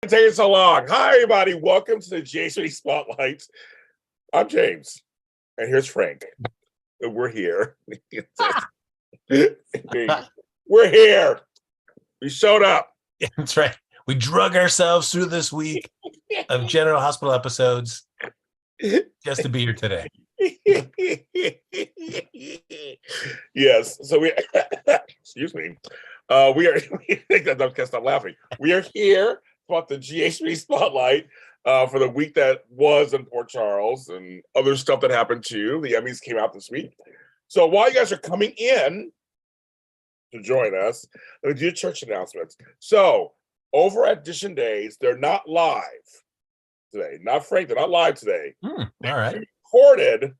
taking so long. Hi, everybody. Welcome to the JC Spotlight. I'm James, and here's Frank. We're here. We're here. We showed up. Yeah, that's right. We drug ourselves through this week of General Hospital episodes just to be here today. Yes. So we, excuse me. We are. I can't stop laughing. We are here about the GHB Spotlight for the week that was in Port Charles and other stuff that happened too. The Emmys came out this week. So while you guys are coming in to join us, let me do church announcements. So over at Edition Days, they're not live today. Not Frank, they're not live today. All right. They're recorded,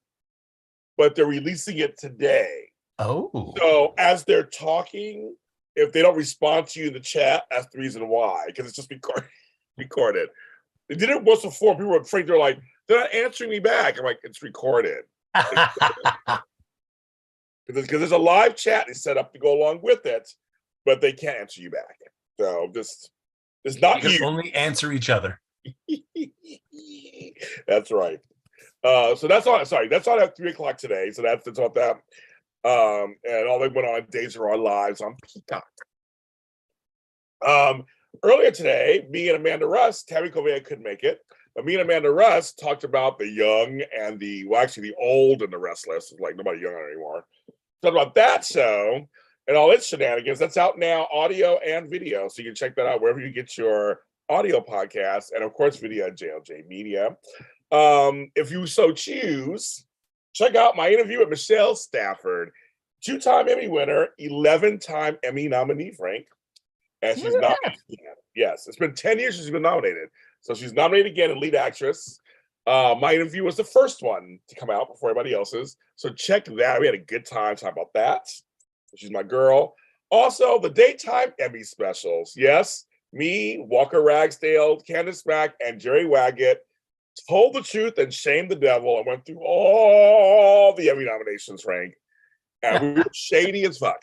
but they're releasing it today. Oh. So as they're talking, if they don't respond to you in the chat, that's the reason why, because it's just recorded. They did it once before. People were afraid. They're like, they're not answering me back. I'm like, it's recorded. Because there's a live chat they set up to go along with it, but they can't answer you back. So just it's not you. Only answer each other. That's right. So that's all. Sorry, that's on at 3:00 today. So that's about that. And all they went on Days Are Our Lives on Peacock. Earlier today, me and Amanda Russ, Tammy Covea couldn't make it, but me and Amanda Russ talked about the young and the old and the restless. It's like nobody young anymore. Talked about that show and all its shenanigans. That's out now, audio and video. So you can check that out wherever you get your audio podcasts, and of course, video at JLJ Media. If you so choose, check out my interview with Michelle Stafford, 2-time Emmy winner, 11-time Emmy nominee, Frank. And she's nominated again. Yes, it's been 10 years since she's been nominated. So she's nominated again in lead actress. My interview was the first one to come out before everybody else's. So check that. We had a good time talking about that. She's my girl. Also, the daytime Emmy specials. Yes, me, Walker Ragsdale, Candace Mack, and Jerry Waggett told the truth and shamed the devil and went through all the Emmy nominations, Frank. And we were shady as fuck.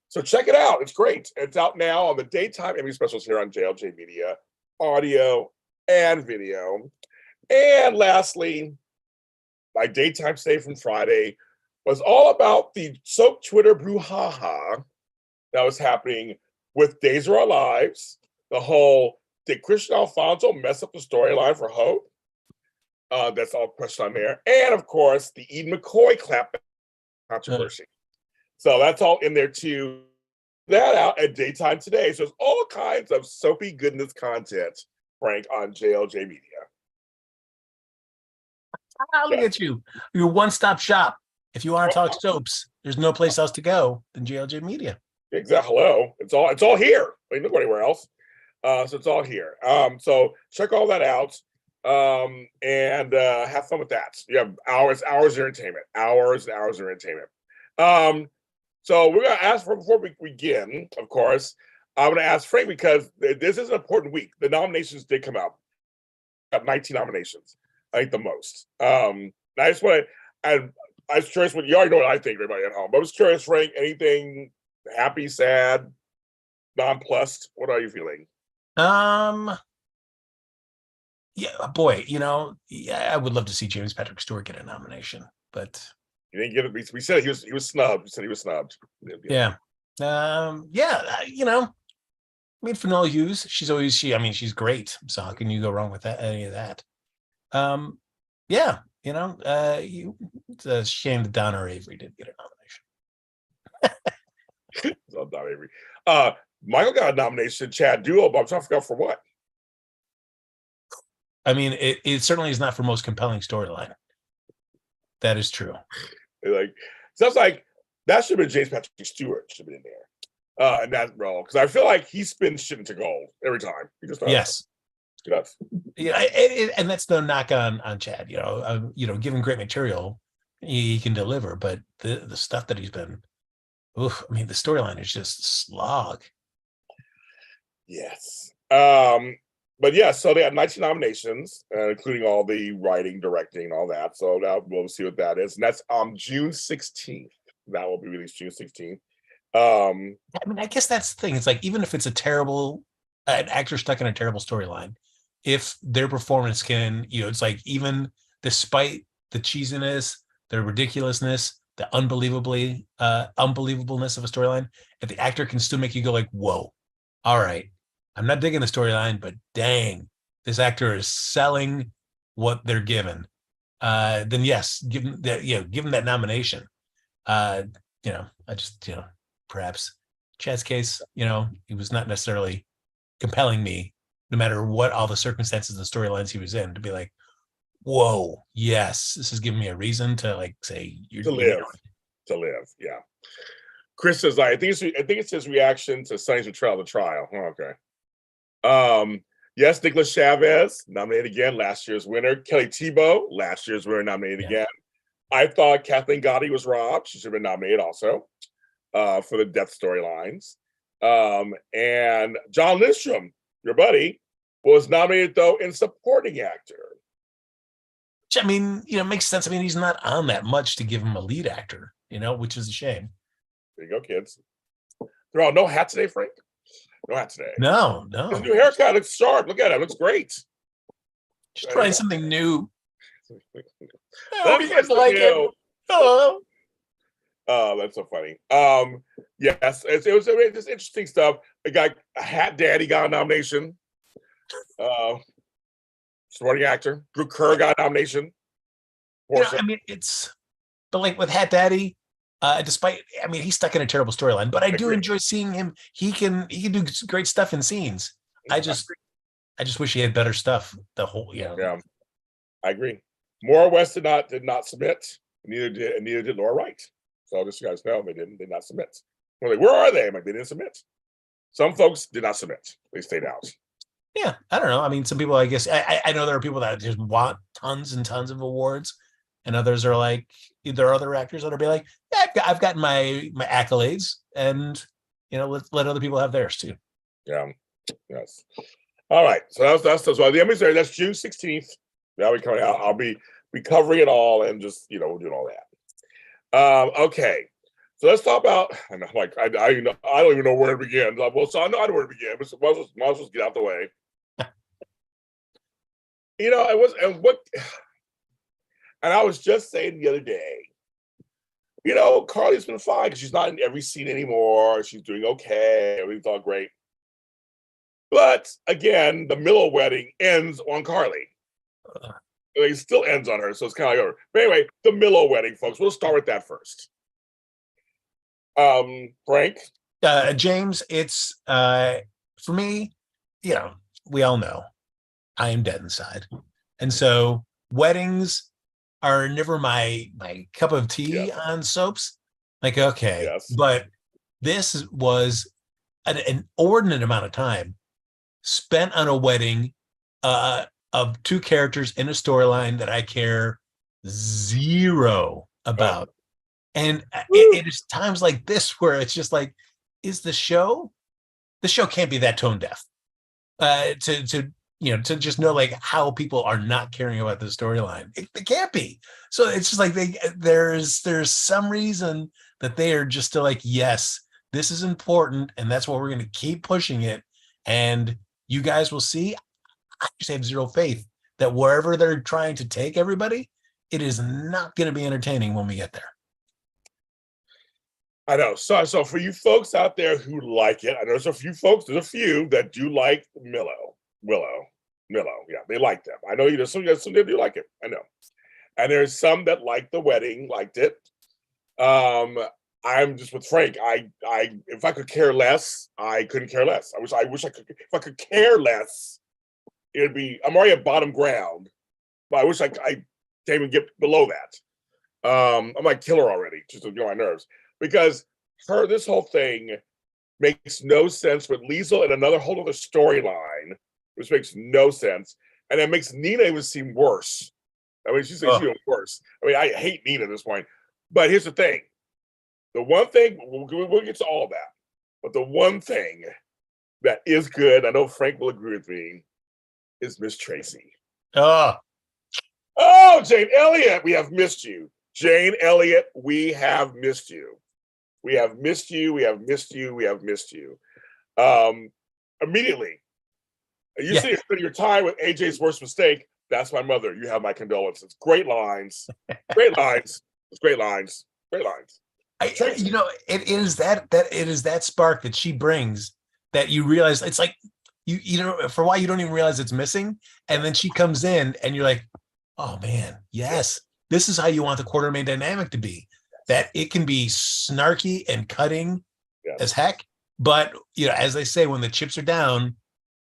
So check it out. It's great. It's out now on the daytime Emmy specials here on JLJ Media, audio and video. And lastly, my daytime save from Friday was all about the soap Twitter brouhaha that was happening with Days of Our Lives. The whole, did Christian Alfonso mess up the storyline for Hope? That's all question on there. And of course, the Eden McCoy clap controversy. So that's all in there too. That out at daytime today. So there's all kinds of soapy goodness content, Frank, on JLJ Media. Look at you. You're one-stop shop. If you want to talk soaps, there's no place else to go than JLJ Media. Exactly. Hello. It's all here. I mean, look anywhere else. So it's all here. So check all that out. And have fun with that. You have hours of entertainment. Hours and hours of entertainment. So we're gonna ask before we begin, of course. I'm gonna ask Frank because this is an important week. The nominations did come out. Got 19 nominations. I think the most. I just want to. I was curious what you already know what I think. Everybody at home, but I was curious, Frank. Anything happy, sad, nonplussed? What are you feeling? Yeah, boy. I would love to see James Patrick Stewart get a nomination, but. You didn't get it. We said he was snubbed. We said he was snubbed. Yeah. I mean, Finola Hughes, she's great. So how can you go wrong with that? Any of that? It's a shame that Donna Avery didn't get a nomination. So Donna Avery. Michael got a nomination. Chad Duo, but I'm trying to figure out for what. I mean, it certainly is not for most compelling storyline. That is true. Sounds like that should have been James Patrick Stewart should have been in there in that role, because I feel like he spins shit into gold every time. He just does. Yes. Yes. Yeah, and that's no knock on Chad. Given great material, he can deliver. But the stuff that he's been, the storyline is just slog. Yes. But yeah, so they had 19 nominations, including all the writing, directing, all that. So now we'll see what that is. And that's June 16th. That will be released June 16th. I guess that's the thing. It's like, even if it's a terrible an actor stuck in a terrible storyline, if their performance can, it's like, even despite the cheesiness, the ridiculousness, the unbelievableness of a storyline, if the actor can still make you go like, whoa, all right, I'm not digging the storyline, but dang, this actor is selling what they're given. Then yes, give them that, give them that nomination. Uh, I just, perhaps Chad's case, he was not necessarily compelling me, no matter what all the circumstances and storylines he was in, to be like, whoa, yes, this is giving me a reason to like say to live. Yeah. Chris says, I think it's his reaction to Sonny's betrayal of the trial. Oh, okay. Yes, Nicholas Chavez nominated again, last year's winner. Kelly Tebow, last year's winner, nominated again. I thought Kathleen Gotti was robbed. She should have been nominated also for the death storylines. And John Lindstrom, your buddy, was nominated though in supporting actor. I mean, makes sense. I mean, he's not on that much to give him a lead actor, which is a shame. There you go, kids. They're all no hat today, Frank. No hat today. No. His new haircut looks sharp. Look at it. It looks great. Just trying something new. I hope you like it. Hello. Oh, that's so funny. Yes, it was just interesting stuff. The guy, Hat Daddy, got a nomination. Supporting actor. Drew Kerr got a nomination. I mean, but like with Hat Daddy, he's stuck in a terrible storyline, but I do enjoy seeing him. He can do great stuff in scenes. I just wish he had better stuff. The whole, Yeah, I agree. Maura West did not submit. Neither did Laura Wright. So just so you guys know, they did not submit. We're like, where are they? I'm like, they didn't submit. Some folks did not submit. They stayed out. Yeah, I don't know. I mean, some people, I guess, I know there are people that just want tons and tons of awards, and others are like, there are other actors that are be like, yeah, I've got my accolades, and let other people have theirs too. Yeah. Yes. All right. So that's why the Emmys are. That's June 16th. Now we coming out. I'll be covering it all and just we're doing all that. Okay. So let's talk about. I know, like I don't even know where to begin. Well, so I know where to begin, but might as well get out the way. And I was just saying the other day, Carly's been fine because she's not in every scene anymore. She's doing okay. Everything's all great. But again, the Miller wedding ends on Carly. It still ends on her, so it's kind of like over. But anyway, the Miller wedding, folks. We'll start with that first. Frank? James, it's for me, we all know I am dead inside. And so weddings are never my cup of tea on soaps. Like, okay. Yes. But this was an inordinate amount of time spent on a wedding of two characters in a storyline that I care zero about. Oh. And it is times like this where it's just like, the show can't be that tone deaf to just know like how people are not caring about the storyline. It can't be. So it's just like there's some reason that they are just still like, yes, this is important, and that's why we're going to keep pushing it. And you guys will see. I just have zero faith that wherever they're trying to take everybody, it is not going to be entertaining when we get there. I know. So for you folks out there who like it, I know there's a few that do like Willow. Yeah, they like them. I know there's some that do like it. I know. And there's some that like the wedding, liked it. I'm just with Frank. I if I could care less, I couldn't care less. I wish I could. If I could care less, it'd be. I'm already at bottom ground, but I wish I can't even get below that. I might kill her already, just to get on my nerves, because this whole thing makes no sense with Liesl and another whole other storyline, which makes no sense, and it makes Nina even seem worse. I mean, she's even worse. I mean, I hate Nina at this point. But here's the thing. The one thing, we'll get to all of that, but the one thing that is good, I know Frank will agree with me, is Miss Tracy. Oh, Jane Elliott, we have missed you. Jane Elliott, we have missed you. We have missed you. We have missed you. We have missed you. Immediately, You Yeah. see, spend your time with AJ's worst mistake. That's my mother. You have my condolences. Great lines. Great lines. It's great lines. Great lines. You know, it is that spark that she brings that you realize it's like you know, for a while you don't even realize it's missing, and then she comes in and you're like, oh man, yes, this is how you want the Quartermain dynamic to be. That it can be snarky and cutting as heck, but you know, as they say, when the chips are down,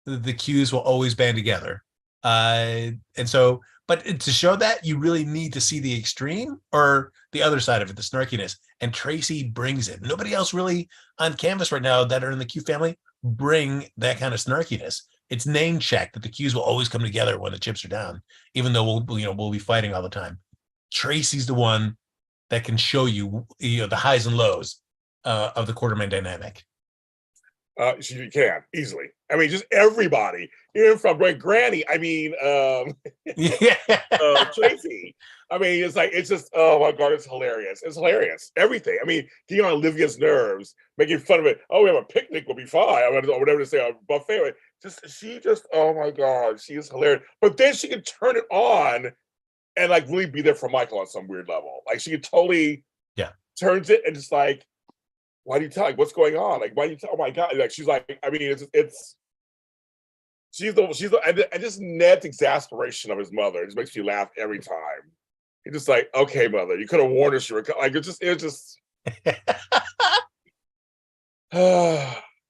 the cues will always band together. And so, but to show that, you really need to see the extreme or the other side of it, the snarkiness. And Tracy brings it. Nobody else really on canvas right now that are in the Q family bring that kind of snarkiness. It's name check that the cues will always come together when the chips are down, even though we'll be fighting all the time. Tracy's the one that can show you, the highs and lows of the Quartermain dynamic. She can easily. I mean, just everybody, even from Great Granny. I mean, Tracy. I mean, it's just, oh my God, it's hilarious. It's hilarious. Everything. I mean, getting on Olivia's nerves, making fun of it. Oh, we have a picnic, we'll be fine. Or whatever to say, a buffet. She just, oh my God, she is hilarious. But then she can turn it on and like really be there for Michael on some weird level. Like she can totally turns it and just like, why do you tell? Like, what's going on? Like, why do you tell? Oh my God! Like, she's like, I mean, she's the, and just Ned's exasperation of his mother just makes me laugh every time. He's just like, okay, mother, you could have warned us. You were like, it just, it's just,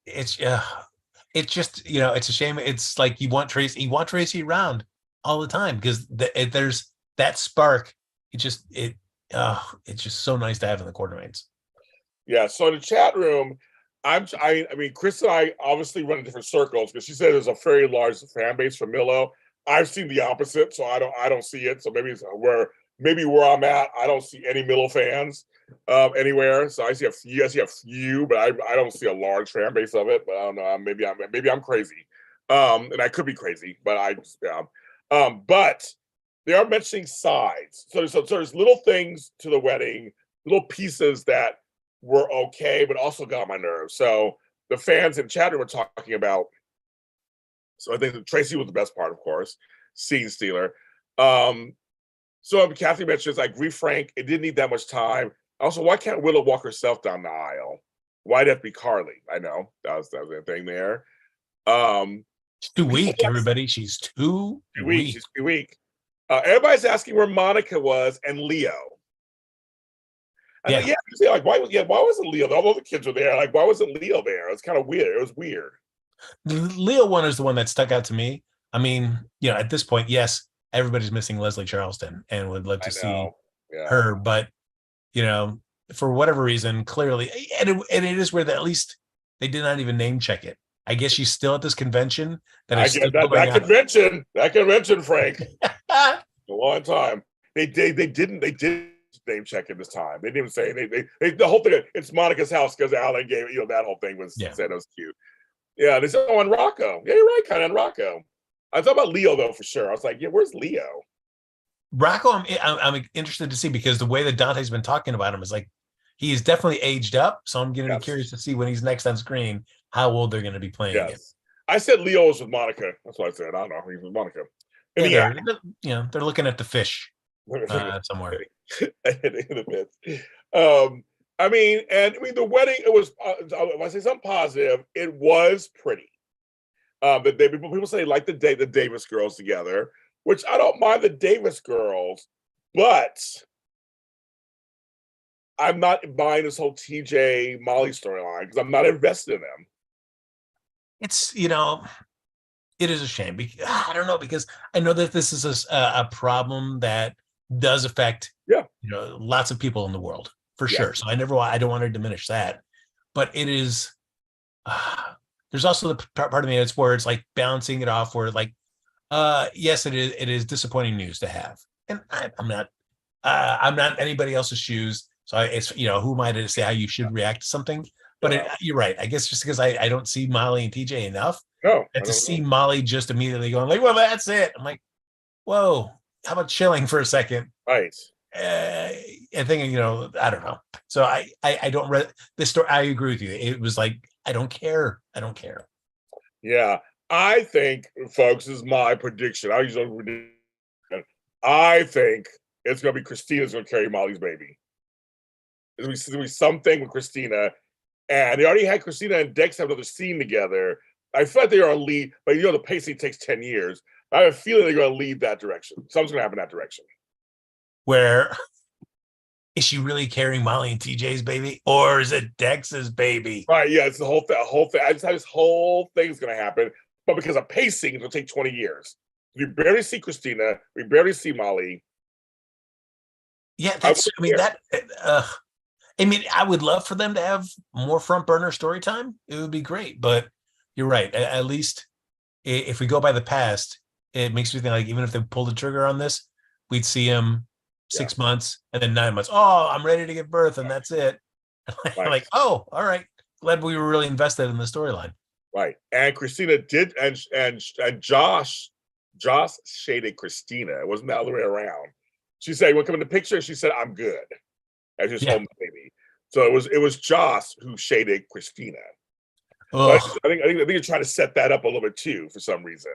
it's a shame. It's like you want Tracy around all the time because there's that spark. It's just so nice to have in the Quartermains. Yeah. So in the chat room, I mean, Chris and I obviously run in different circles because she said there's a very large fan base for Milo. I've seen the opposite, so I don't see it. So maybe it's where I'm at, I don't see any Milo fans anywhere. So I see a few, but I don't see a large fan base of it. But I don't know. Maybe I'm crazy, and I could be crazy, but but they are mentioning sides. So there's little things to the wedding, little pieces that were okay, but also got on my nerves. So the fans in chat room were talking about. So I think that Tracy was the best part, of course, scene stealer. So Kathy mentions, I agree, Frank, it didn't need that much time. Also, why can't Willow walk herself down the aisle? Why'd it have to be Carly? I know that was the thing there. She's too weak, everybody. She's too weak. She's too weak. Everybody's asking where Monica was and Leo. I thought, like, why wasn't Leo there? All the kids were there. Like, why wasn't Leo there? It's kind of weird. It was weird. The Leo one is the one that stuck out to me. I mean, at this point, yes, everybody's missing Leslie Charleston and would love to see her, but for whatever reason, clearly, and it is where at least they did not even name check it. I guess she's still at this convention that convention, Frank. A long time. They didn't name check it this time. They didn't even say they the whole thing. It's Monica's house because Alan gave that whole thing was said it was cute. Yeah, they said and Rocco. Yeah, you're right, kind of and Rocco. I thought about Leo though for sure. I was like, where's Leo? Rocco, I'm interested to see because the way that Dante's been talking about him is like he's definitely aged up. So I'm going to be curious to see when he's next on screen how old they're going to be playing him. I said Leo was with Monica. That's what I said. I don't know. He's with Monica. They're looking at the fish somewhere. I mean, the wedding. It was. If I say something positive, it was pretty. People say like the Davis girls together, which I don't mind the Davis girls, but I'm not buying this whole TJ Molly storyline because I'm not invested in them. It's it is a shame. I don't know because I know that this is a problem that does affect lots of people in the world for sure. So I don't want to diminish that, but it is. There's also the part of me that's where it's like balancing it off where like, yes, it is disappointing news to have. And I'm not anybody else's shoes. So it's, who am I to say how you should react to something? But you're right. I guess just because I don't see Molly and TJ enough. No. And to see Molly just immediately going like, well, that's it. I'm like, whoa, how about chilling for a second? Right. And thinking, I don't know. So I don't read this story. I agree with you. It was like, I don't care. Yeah. I think, folks, this is my prediction. I think it's going to be Christina's going to carry Molly's baby. There's going to be something with Christina, and they already had Christina and Dex have another scene together. I feel like they are a lead, but the pacing takes 10 years. I have a feeling they're going to lead that direction. Something's going to happen in that direction. Where is she really carrying Molly and TJ's baby, or is it Dex's baby? Right? Yeah, it's the whole thing. I just have this whole thing's going to happen, but because of pacing, it'll take 20 years. We barely see Christina. We barely see Molly. Yeah, I would love for them to have more front burner story time. It would be great, but you're right. At least if we go by the past, it makes me think like even if they pulled the trigger on this, we'd see him 6 months and then 9 months. Oh, I'm ready to give birth, and that's it. Right. Like, oh, all right. Glad we were really invested in the storyline. Right. And Christina did, and Josh shaded Christina. It wasn't the other way around. She said, "We'll come in the picture." She said, "I'm good," as she's holding the baby. So it was Josh who shaded Christina. I think you're trying to set that up a little bit too for some reason.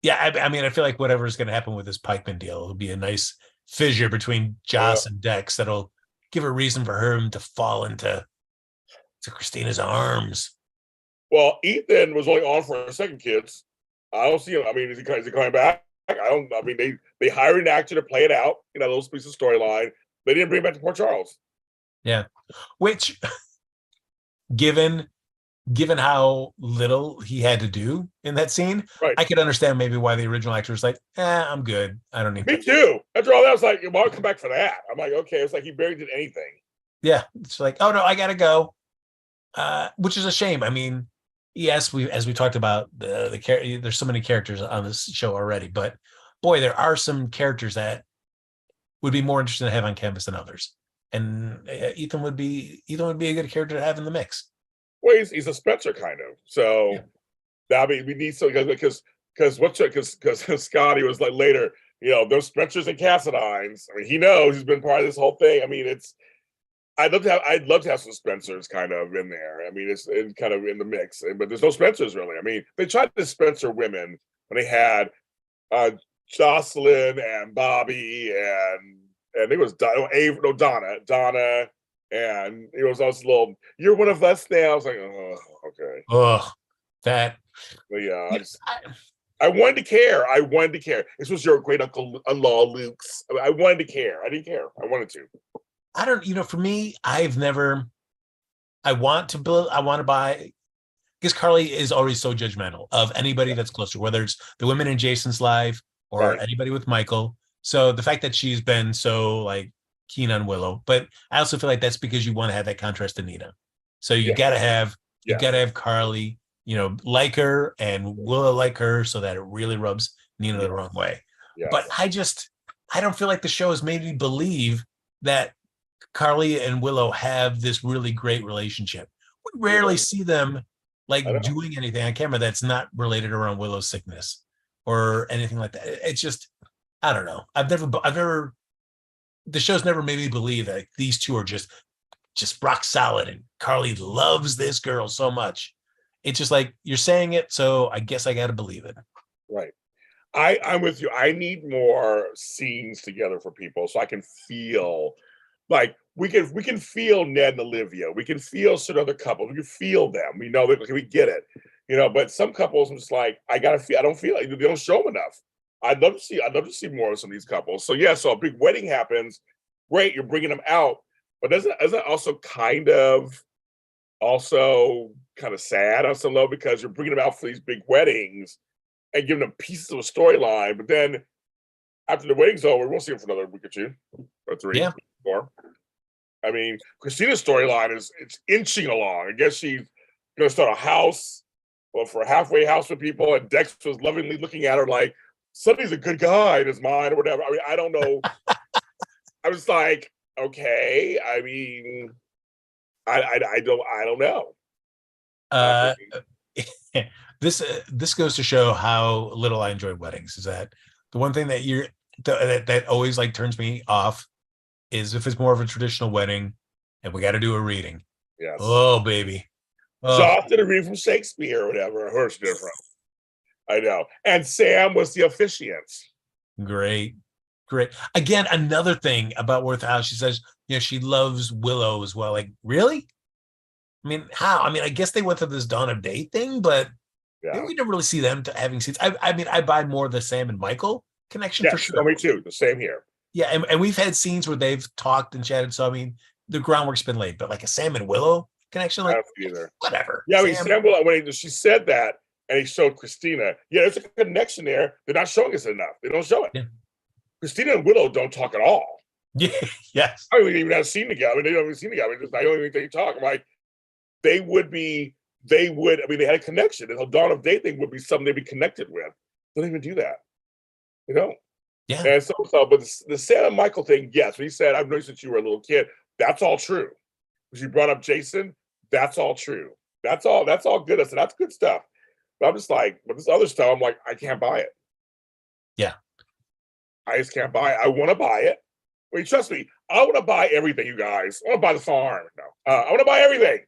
Yeah, I mean, I feel like whatever's going to happen with this Pikeman deal, it'll be a nice fissure between Joss and Dex that'll give a reason for him to fall into Christina's arms. Well, Ethan was only on for a second, kids. I don't see him. I mean, is he coming back? I mean, they hired an actor to play it out, a little piece of storyline. They didn't bring him back to Port Charles. Yeah, which, given how little he had to do in that scene, right, I could understand maybe why the original actor was like, I'm good. I don't need Me too. After all that, I was like, why come back for that? I'm like, okay. It's like he barely did anything. Yeah. It's like, oh no, I gotta go. Which is a shame. I mean, yes, as we talked about the there's so many characters on this show already, but boy, there are some characters that would be more interesting to have on campus than others. And Ethan would be a good character to have in the mix. Well, he's a Spencer kind of. So that we need so because Scotty was like later, those Spencers and Cassidines. I mean, he knows he's been part of this whole thing. I mean, I'd love to have some Spencers kind of in there. I mean, it's kind of in the mix, but there's no Spencers really. I mean, they tried to Spencer women when they had Jocelyn and Bobby and it was Donna, and it was also little. You're one of us now. I was like, oh, okay. Oh, that. But yeah, I wanted to care. This was your great uncle-in-law, Luke's. I wanted to care. I didn't care. I wanted to. I don't. For me, I want to buy. Because Carly is always so judgmental of anybody that's closer, whether it's the women in Jason's life or anybody with Michael. So the fact that she's been so like keen on Willow, but I also feel like that's because you want to have that contrast to Nina. So you gotta have Carly, like her, and Willow like her, so that it really rubs Nina the wrong way. Yes. But I don't feel like the show has made me believe that Carly and Willow have this really great relationship. We rarely see them doing anything on camera that's not related around Willow's sickness or anything like that. It's just, I don't know. The show's never made me believe that these two are just rock solid and Carly loves this girl so much. It's just like, you're saying it, so I guess I got to believe it. Right. I'm with you. I need more scenes together for people so I can feel like we can feel Ned and Olivia. We can feel certain other couples. We can feel them. We know that we get it. But some couples, I'm just like, I don't feel like they don't show them enough. I'd love to see more of some of these couples. So so a big wedding happens. Great, you're bringing them out, but isn't also kind of sad on some level because you're bringing them out for these big weddings and giving them pieces of a storyline, but then after the wedding's over, we'll see them for another week or two or 3, 4. I mean, Christina's storyline it's inching along. I guess she's going to start a house, for a halfway house with people, and Dex was lovingly looking at her like, Sonny's a good guy in his mind or whatever. I mean, I don't know. I was like, okay. I mean, I don't know. This goes to show how little I enjoy weddings. Is that the one thing that that always turns me off is if it's more of a traditional wedding and we got to do a reading. Yes. Oh baby, Oh, Josh did a read from Shakespeare or whatever. Hers different. I know. And Sam was the officiant. great. Great. Again, another thing about Worth House, she says, she loves Willow as well. Like, really? I mean, how? I mean, I guess they went through this Dawn of Day thing, but Yeah. we don't really see them having scenes. I mean, I buy more the Sam and Michael connection for Yes, sure. me too. The same here. Yeah, and we've had scenes where they've talked and chatted. So I mean, the groundwork's been laid, but like a Sam and Willow connection, I like don't see either. whatever. Yeah, I mean, Sam, Sam, when she said that and he showed Christina, yeah, there's a connection there. They're not showing us enough. They don't show it. yeah, Christina and Willow don't talk at all. yeah, yes, I don't even have a scene together. I mean, they don't even seen together. I don't even think they talk. I'm like, they would. I mean, they had a connection. The Dawn of Day thing would be something they'd be connected with. They don't even do that. They don't. yeah, And but the Sam and Michael thing, yes. When he said, I've known since you were a little kid, that's all true. When she brought up Jason, that's all true. That's all good. I said, that's good stuff. But I'm just like, with this other stuff, I'm like, I can't buy it. yeah. I just can't buy it. I want to buy it. Wait, trust me, I want to buy everything, you guys. I want to buy the farm. No, I want to buy everything.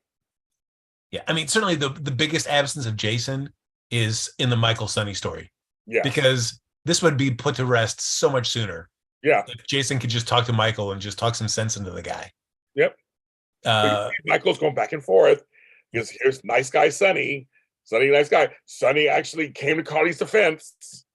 Yeah, I mean, certainly the biggest absence of Jason is in the Michael Sonny story. Yeah. Because this would be put to rest so much sooner. Yeah. If Jason could just talk to Michael and just talk some sense into the guy. Yep. Michael's going back and forth because here's nice guy Sonny. Sonny, nice guy. Sonny actually came to Carly's defense.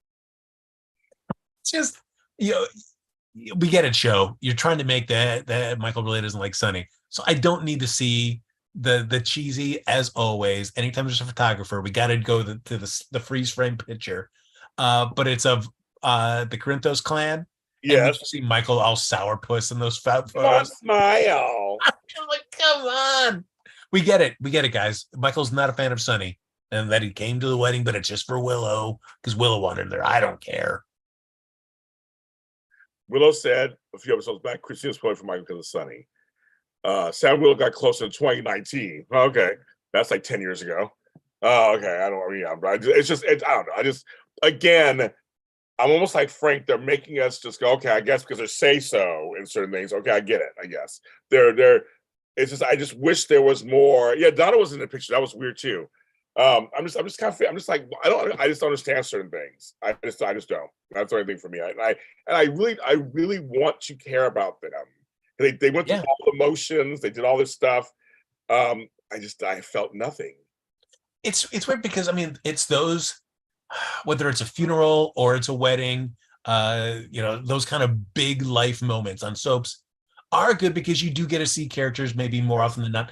It's just, we get it, show. You're trying to make that Michael really doesn't like Sonny. So I don't need to see the cheesy, as always. Anytime there's a photographer, we got to go to the freeze frame picture. But it's of the Corinthos clan. Yes. And we see Michael all sourpuss in those fat Come on, photos. smile. I'm like, come on. We get it, guys. Michael's not a fan of Sonny, and that he came to the wedding, but it's just for Willow because Willow wanted him there. I don't care. Willow said a few episodes back, Christina's pulling for Michael because of Sonny. Sam Willow got closer in 2019. Okay, that's like 10 years ago. Oh, okay. I don't. Yeah, it's just. I don't know. I just. Again, I'm almost like Frank. They're making us just go. Okay, I guess because they say so in certain things. Okay, I get it. I guess they're. It's just. I just wish there was more. Yeah, Donna was in the picture. That was weird too. I'm just kind of. I'm just like. I just don't understand certain things. I just don't. That's the only thing for me. I really want to care about them. They went through all the emotions. They did all this stuff. I felt nothing. It's weird because I mean it's those, whether it's a funeral or it's a wedding, those kind of big life moments on soaps are good because you do get to see characters maybe more often than not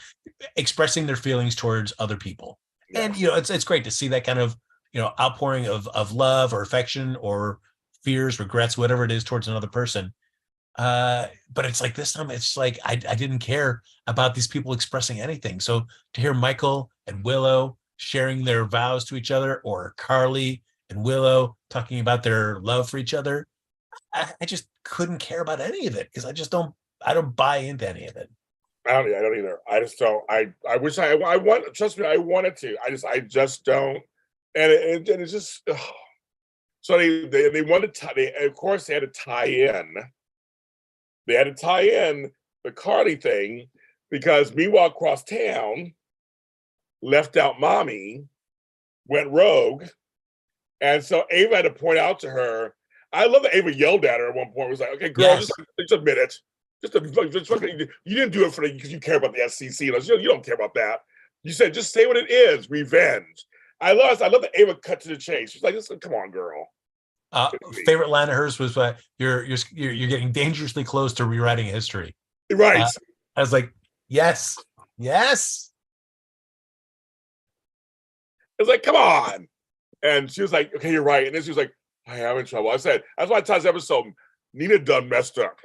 expressing their feelings towards other people. Yeah. And it's great to see that kind of outpouring of love or affection or fears, regrets, whatever it is towards another person. But it's like this time it's like I didn't care about these people expressing anything. So to hear Michael and Willow sharing their vows to each other, or Carly and Willow talking about their love for each other, I just couldn't care about any of it because I don't buy into any of it. I don't either. I just don't. I wish I want. Trust me, I wanted to. I just don't. And it's just. Ugh. So they wanted to. Of course, they had to tie in. They had to tie in the Carly thing because meanwhile, across town, left out mommy, went rogue, and so Ava had to point out to her. I love that Ava yelled at her at one point. It was like, "Okay, girl, Yes. just admit it. Just you didn't do it because you care about the SCC. You don't care about that. You said just say what it is. Revenge." I love that Ava cut to the chase. She's like, "Come on, girl." Favorite line of hers was, "You're getting dangerously close to rewriting history." Right. I was like, yes. It's like, come on. And she was like, "Okay, you're right." And then she was like, "I am in trouble." I said, that's why Todd's episode, Nina done messed up.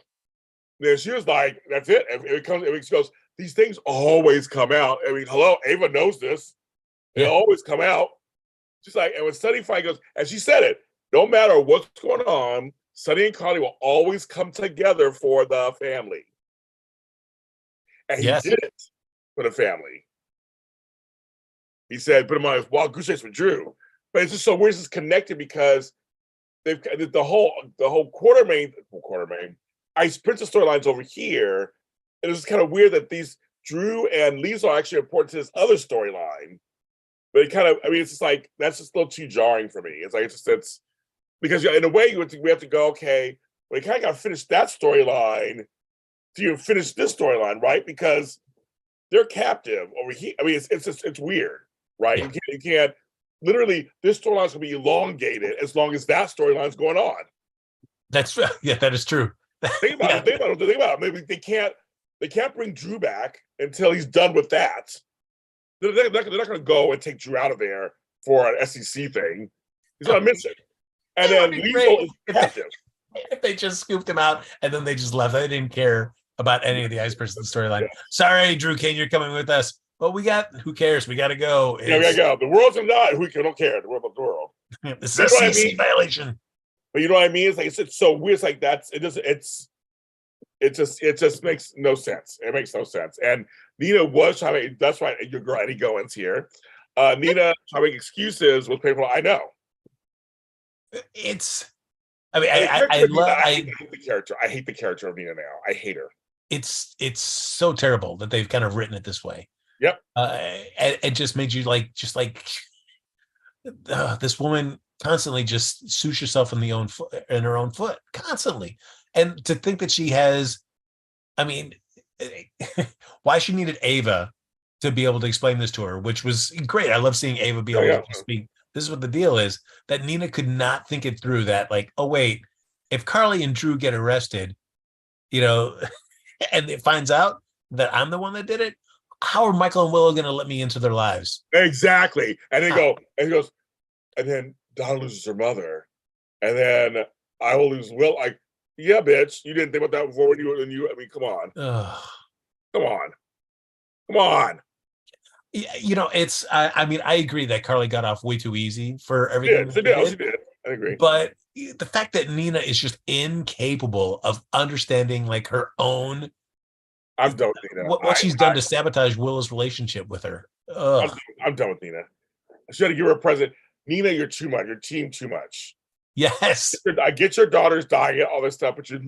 Then she was like, "That's it." She goes, "These things always come out." I mean, hello, Ava knows this. They always come out. She's like, and when Sunny finally goes, and she said it, no matter what's going on, Sunny and Carly will always come together for the family. And he did it for the family. He said, put him on his wild goose chase with Drew. But it's just so weird. It's connected because they've the whole Quartermain Ice Princess storylines over here. And it's kind of weird that these Drew and Lisa are actually important to this other storyline. But it kind of, I mean, it's just like, that's just a little too jarring for me. It's like, it's because in a way we have to go, okay, we kind of got to finish that storyline to even finish this storyline, right? Because they're captive over here. I mean, it's weird, right? Yeah. You can't literally, this storyline's gonna be elongated as long as that storyline's going on. That is true. Think about it. Maybe they can't bring Drew back until he's done with that. They're not going to go and take Drew out of there for an SEC thing. He's going to miss it. And then Lethal is captive. If they just scooped him out and then they just left, they didn't care about any of the Ice Person storyline. Yeah. Sorry, Drew Kane, you're coming with us. Well, who cares? We got to go. Yeah, we got to go. The world's going to die. We don't care. The world. This is a CC violation. But you know what I mean? It's like it's so weird. It's like it just makes no sense. It makes no sense. And Nina was trying to, that's right, your girl Eddie Goins here. Nina trying to make excuses with people. I know. I hate the character. I hate the character of Nina now. I hate her. It's so terrible that they've kind of written it this way. Yep. It just made you this woman constantly just shoots herself in her own foot constantly. And to think that she has, I mean, why she needed Ava to be able to explain this to her, which was great. I love seeing Ava be able to speak. This is what the deal is, that Nina could not think it through, that like, oh wait, if Carly and Drew get arrested, and it finds out that I'm the one that did it, how are Michael and Willow going to let me into their lives? Exactly. And he goes, and then Donna loses her mother, and then I will lose Will. Like, yeah, bitch, you didn't think about that before when you. I mean, come on, come on. It's. I mean, I agree that Carly got off way too easy for everything. She did. I agree. But the fact that Nina is just incapable of understanding like her own. I'm done with Nina. What she's done to sabotage Willow's relationship with her. I'm done with Nina. I should have given her a present. Nina, you're too much. Your team too much. Yes. I get your daughter's dying, all this stuff, but you're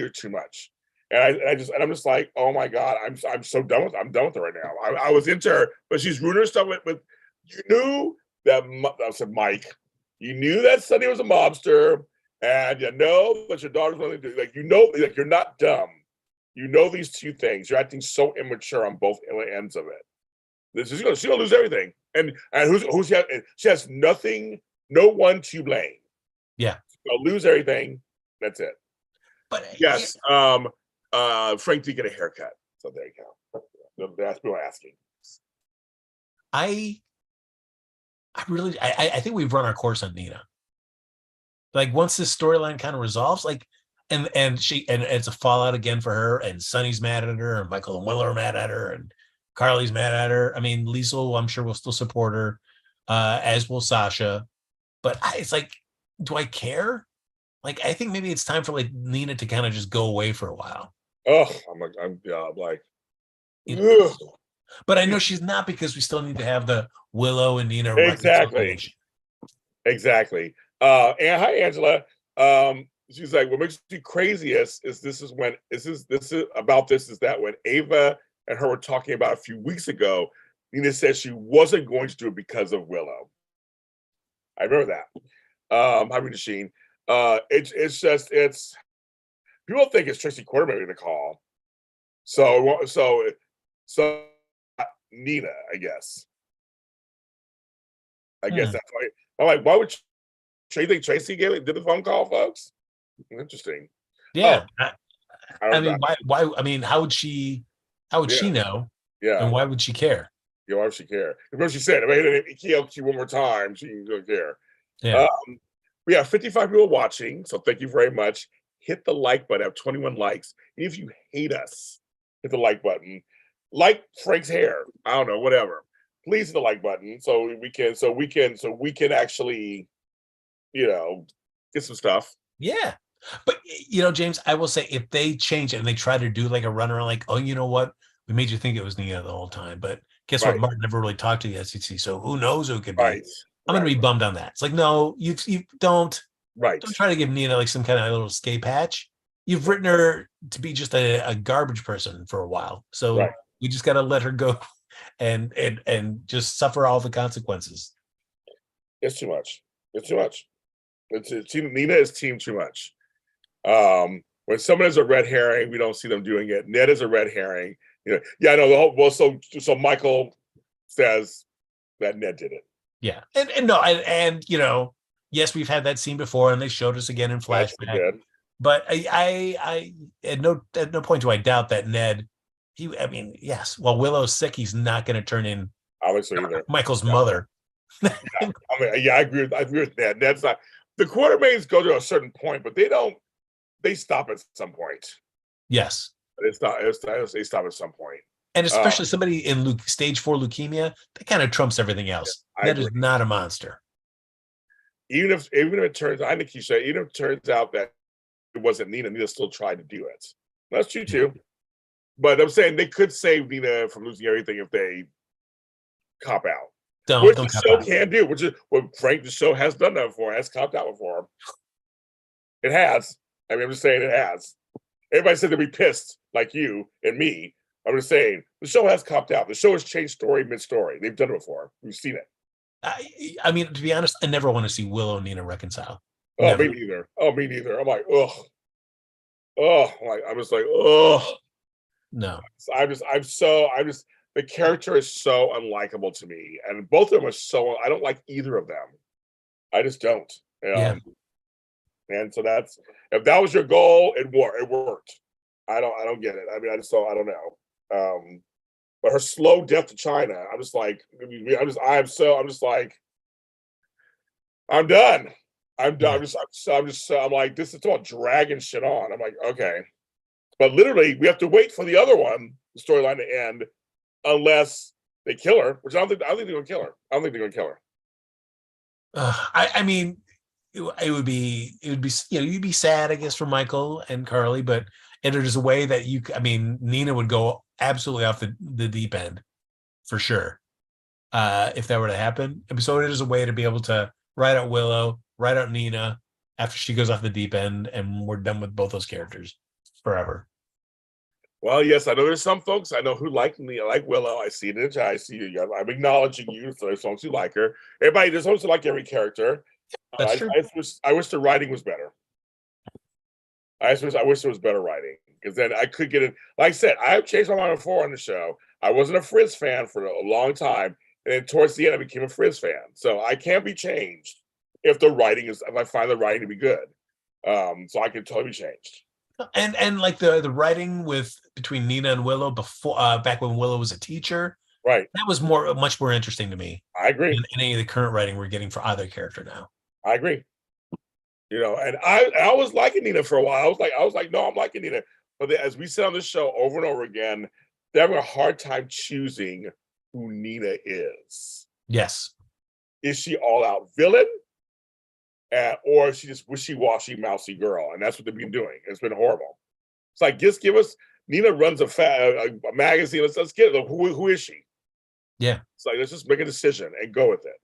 too much. And I'm just like, oh my God, I'm so done with her right now. I was into her, but she's ruining her stuff with you knew that I said, Mike, you knew that Sonny was a mobster, and you know that your daughter's going to do, like, you're not dumb. You know these two things. You're acting so immature on both ends of it. She's gonna lose everything. And she has nothing, no one to blame. Yeah. She'll lose everything. That's it. But yes, Frank did get a haircut. So there you go. That's what I'm asking. I think we've run our course on Nina. Like once this storyline kind of resolves, like and it's a fallout again for her, and Sonny's mad at her, and Michael and Willow are mad at her, and Carly's mad at her. I mean, Lisa, I'm sure, will still support her, as will Sasha. But it's like, do I care? Like, I think maybe it's time for like Nina to kind of just go away for a while. Oh, I'm like, but I know she's not, because we still need to have the Willow and Nina exactly. And hi, Angela. She's like, what makes you craziest is that when Ava and her were talking about a few weeks ago, Nina said she wasn't going to do it because of Willow. I remember that. Hi, Rita Sheen. It's people think it's Tracy Quarter making the call. So Nina, I guess. That's why. I'm like, why would you think Tracy did the phone call, folks? Interesting. Yeah. I mean, why? I mean, how would she know? Yeah. And why would she care? Yeah, why would she care? Because she said, if I hit an ELQ one more time, she don't care. Yeah. We have 55 people watching, so thank you very much. Hit the like button. I have 21 likes. And if you hate us, hit the like button. Like Frank's hair. I don't know, whatever. Please hit the like button so we can actually, get some stuff. Yeah. But James, I will say, if they change it and they try to do like a runaround, like, oh, you know what? We made you think it was Nina the whole time, but guess what? Martin never really talked to the SEC, so who knows who it could be. I'm going to be bummed on that. It's like, no, you don't. Right. Don't try to give Nina like some kind of little escape hatch. You've written her to be just a garbage person for a while. So We just got to let her go and just suffer all the consequences. It's too much. It's too much. Nina is team too much. When someone is a red herring, we don't see them doing it. Ned is a red herring. Yeah, I know the whole. Well, so Michael says that Ned did it. Yeah, and no, and yes, we've had that scene before, and they showed us again in flashback. But I at no point do I doubt that Ned. Yes. While Willow's sick, he's not going to turn in obviously either Michael's mother. Yeah, I agree with Ned. Ned's not. The Quartermains go to a certain point, but they don't. They stop at some point. Yes. They stop at some point. And especially somebody in stage 4 leukemia, that kind of trumps everything else. Yeah, that is not a monster. Even if it turns, I think you said, even if it turns out that it wasn't Nina still tried to do it. That's true too. But I'm saying they could save Nina from losing everything if they cop out. Which the show can do, which is what Frank the show has done that before, has copped out before. It has. I'm just saying it has. Everybody said they'd be pissed, like you and me. I'm just saying the show has copped out. The show has changed story mid-story. They've done it before. We've seen it. To be honest, I never want to see Willow and Nina reconcile. Oh, never. Me neither. I'm like, ugh. Oh, I'm just like, ugh. No. The character is so unlikable to me, and both of them are I don't like either of them. I just don't. And so if that was your goal, it worked. I don't get it. I don't know. But her slow death to China, I'm just like, I'm done. I'm done. I'm like, this is all dragging shit on. I'm like, okay. But literally, we have to wait for the other one, the storyline to end, unless they kill her, which I don't think they're gonna kill her. I don't think they're gonna kill her. It would be you'd be sad, I guess, for Michael and Carly, but there's a way that Nina would go absolutely off the deep end for sure if that were to happen. So it is a way to be able to write out Willow, write out Nina after she goes off the deep end, and we're done with both those characters forever. Well, yes, I know there's some folks I know who like me. I like Willow. I see it in the chat. I see you. I'm acknowledging you. So there's folks who like her. Everybody, there's folks who like every character. That's true. I wish the writing was better. I wish there was better writing, because then I could get it. Like I said, I have changed my mind before on the show. I wasn't a Frizz fan for a long time, and then towards the end, I became a Frizz fan. So I can't be changed if I find the writing to be good. So I can totally be changed. And like the writing between Nina and Willow before back when Willow was a teacher, right? That was much more interesting to me. I agree. Than any of the current writing we're getting for either character now. I agree. And I was liking Nina for a while. I was like, no, I'm liking Nina. But as we said on the show over and over again, they're having a hard time choosing who Nina is. Yes. Is she all out villain? Or is she just wishy-washy, mousy girl? And that's what they've been doing. It's been horrible. It's like, just give us, Nina runs a magazine. Let's get it. Who is she? Yeah. It's like, let's just make a decision and go with it.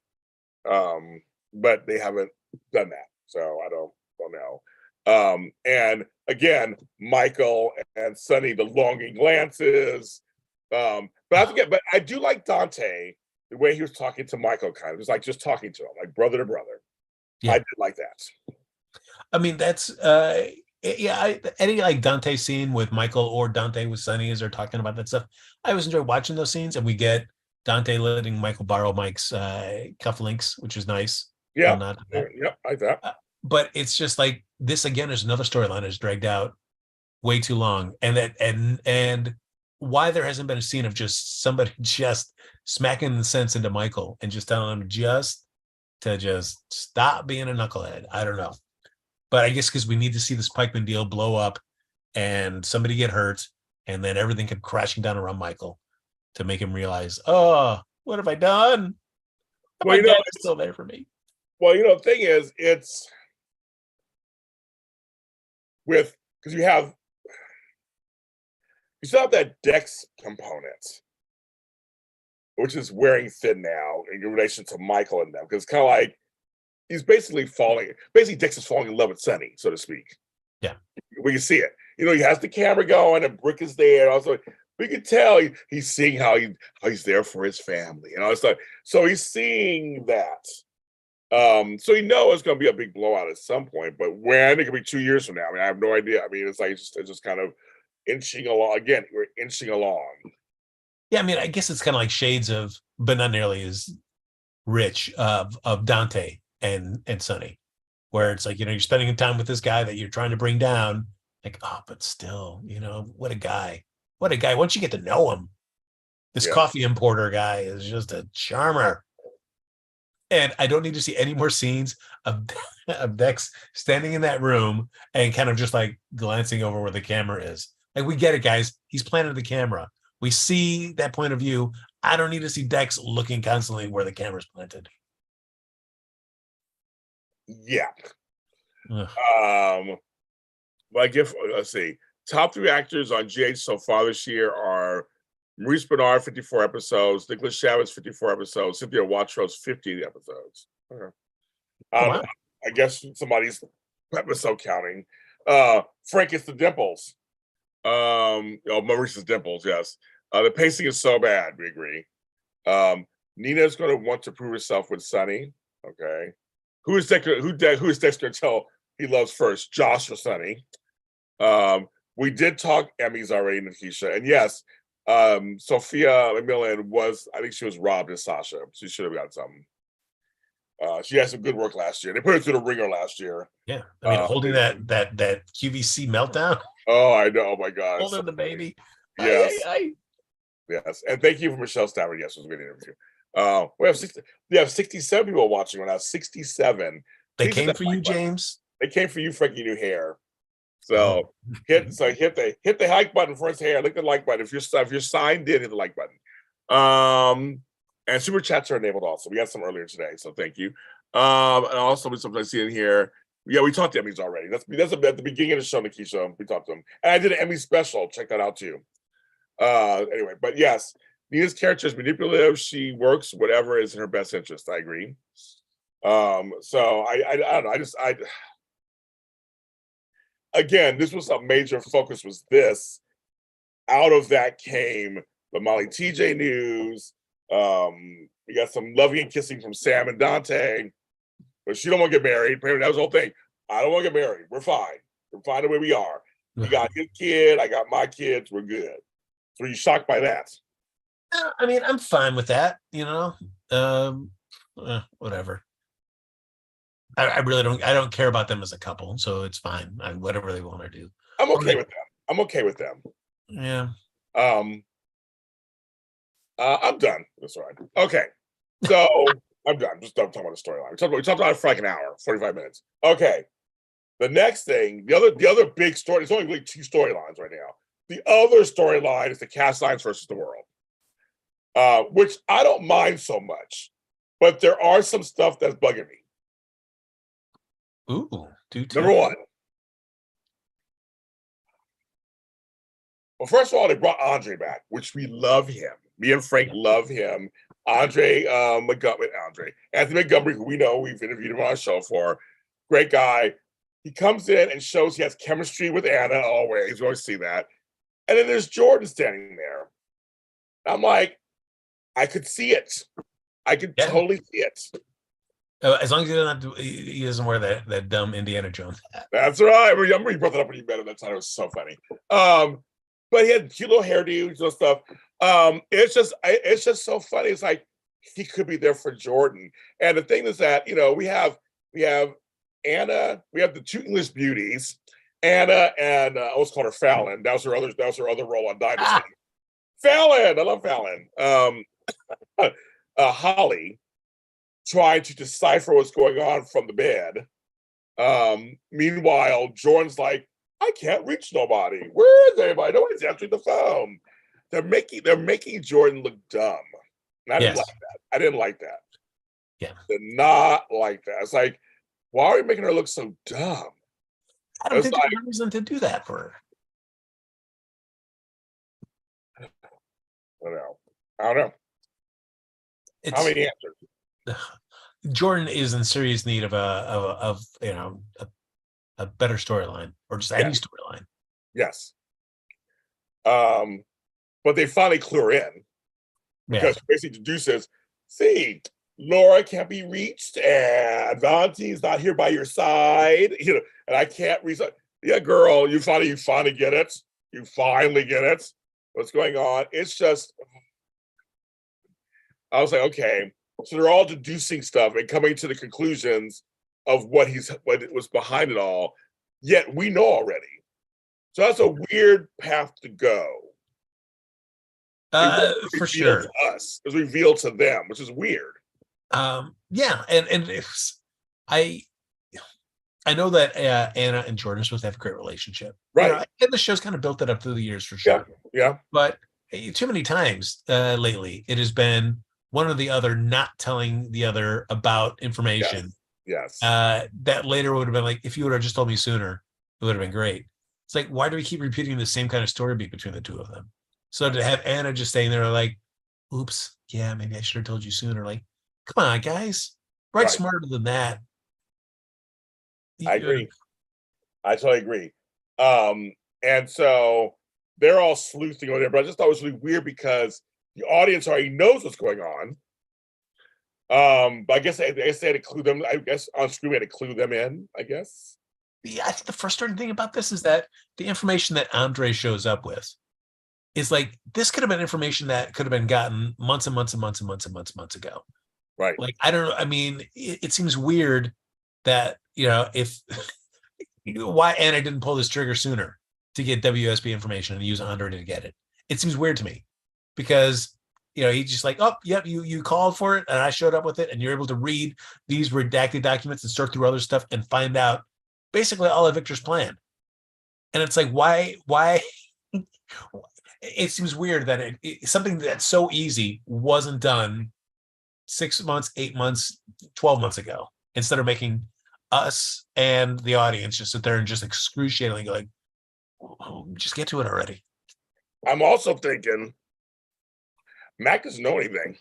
But they haven't done that. So I don't know. And again, Michael and Sonny, the longing glances. But I do like Dante, the way he was talking to Michael, kind of. It was like just talking to him, like brother to brother. Yeah. I did like that. That's any like Dante scene with Michael or Dante with Sonny as they're talking about that stuff. I always enjoy watching those scenes, and we get Dante letting Michael borrow Mike's cufflinks, which is nice. Yeah, like that. But it's just like this again is another storyline that's dragged out way too long, and why there hasn't been a scene of just somebody just smacking the sense into Michael and just telling him to stop being a knucklehead. I don't know. But I guess because we need to see this Pikeman deal blow up and somebody get hurt, and then everything come crashing down around Michael to make him realize, oh, what have I done? My dad is still there for me. Well, the thing is, it's because you still have that Dex component, which is wearing thin now in relation to Michael and them, because it's kind of like he's basically Dex is falling in love with Sonny, so to speak. Yeah. We can see it. He has the camera going and Brick is there. Also, but we could tell he's seeing how he's there for his family and all that stuff. So he's seeing that. So you know it's going to be a big blowout at some point, but when it could be 2 years from now. I mean, I have no idea. I mean, it's like it's just kind of inching along. Again, we're inching along. Yeah, I mean, I guess it's kind of like shades of, but not nearly as rich of Dante and Sonny, where it's like, you're spending time with this guy that you're trying to bring down. Like, oh, but still, what a guy. What a guy. Once you get to know him, this coffee importer guy is just a charmer. And I don't need to see any more scenes of Dex standing in that room and kind of just like glancing over where the camera is. Like, we get it, guys. He's planted the camera. We see that point of view. I don't need to see Dex looking constantly where the camera's planted. Yeah. Well, I guess, let's see. Top 3 actors on GH so far this year are Maurice Bernard, 54 episodes, Nicholas Chavez, 54 episodes, Cynthia Watros, 50 episodes. Okay. Wow. I guess somebody's episode counting. Frank is the Dimples. Maurice's Dimples, yes. The pacing is so bad, we agree. Nina's going to want to prove herself with Sonny. Okay. Who is Dexter until he loves first? Josh or Sonny? We did talk Emmys already, Nikisha. And yes, Sophia McMillan I think she was robbed as Sasha. She should have got something. She had some good work last year. They put her through the ringer last year. Yeah. I mean, holding that QVC meltdown. Oh, I know. Oh my God. Holding the baby. Yes. Yes. And thank you for Michelle Stafford. Yes, it was a good interview. We have 67 people watching right now. 67. They came for you, James. They came for you, Frankie New Hair. So hit the like button for his hair. Click the like button. If you're signed in, hit the like button. And super chats are enabled also. We got some earlier today, so thank you. And also we sometimes see in here. Yeah, we talked to Emmys already. That's at the beginning of the show, Nikisha. We talked to them. And I did an Emmy special. Check that out too. Anyway, but yes, Nina's character is manipulative. She works whatever is in her best interest. I agree. So I don't know. Again, this was a major focus, was this. Out of that came the Molly TJ news. We got some loving and kissing from Sam and Dante, but she don't want to get married. That was the whole thing. I don't want to get married. We're fine. We're fine the way we are. You got his kid. I got my kids. We're good. So you shocked by that? I mean, I'm fine with that. Whatever. I really don't. I don't care about them as a couple, so it's fine. Whatever they want to do. I'm okay with them. I'm okay with them. Yeah. I'm done. That's right. Okay. So I'm done. Just don't talk about the storyline. We talked about it for like an hour, 45 minutes. Okay. The next thing, the other big story, there's only really 2 storylines right now. The other storyline is the cast irons versus the world. Which I don't mind so much, but there are some stuff that's bugging me. Ooh, Number 1. Well, first of all, they brought Andre back, which we love him. Me and Frank love him. Anthony Montgomery, who we know, we've interviewed him on our show for. Great guy. He comes in and shows he has chemistry with Anna always. We always see that. And then there's Jordan standing there. I'm like, I could see it. I could totally see it. As long as he doesn't wear that dumb Indiana Jones hat. That's right. I remember you brought that up when you met him that time. It was so funny. But he had cute little hairdos and stuff. It's just so funny. It's like he could be there for Jordan. And the thing is that, we have Anna, we have the 2 English beauties, Anna and I always called her Fallon. That was her other role on Dynasty. Fallon, I love Fallon. Holly trying to decipher what's going on from the bed. Meanwhile, Jordan's like, I can't reach nobody. Where is everybody? Nobody's answering the phone. They're making Jordan look dumb. And I didn't like that. I didn't like that. Yeah. Did not like that. It's like, why are we making her look so dumb? I don't think there's a reason to do that for her. I don't know. How many answers? Jordan is in serious need of a better storyline, or just any storyline. Yes. but they finally clue her in because Yeah. basically deduces, see, Laura can't be reached, and Valentine's not here by your side, and I can't reach. Yeah, girl, you finally get it. You finally get it. What's going on? It's just, I was like, okay. So they're all deducing stuff and coming to the conclusions of what was behind it all. Yet we know already. So that's a weird path to go. It wasn't For revealed sure. to us. It was revealed to them, which is weird. Yeah, and I I know that Anna and Jordan are supposed to have a great relationship, Right. and the show's kind of built that up through the years for Yeah. sure. Yeah. But too many times lately, it has been one or the other not telling the other about Yes. information Yes. that later would have been like, if you would have just told me sooner, it would have been great. It's like, why do we keep repeating the same kind of story beat between the two of them? So to have Anna just staying there like, oops, yeah, maybe I should have told you sooner. Like, come on, guys, write Right. smarter than that. I agree. I totally agree. And so they're all sleuthing over there, but I just thought it was really weird because the audience already knows what's going on. But I guess they had to clue them. I guess on screen we had to clue them in. I guess. Yeah, I think the frustrating thing about this is that the information that Andre shows up with is like this could have been information that could have been gotten months and months and months and months and months ago. Right. Like I don't know. I mean, it seems weird that if why Anna didn't pull this trigger sooner to get WSB information and use Andre to get it. It seems weird to me because he's just like, oh, yep, you called for it and I showed up with it, and you're able to read these redacted documents and sort through other stuff and find out basically all of Victor's plan. And it's like, why? It seems weird that something that's so easy wasn't done 6 months, 8 months, 12 months ago, instead of making us and the audience just sit there and just excruciatingly go like, oh, just get to it already. I'm also thinking Mac doesn't know anything.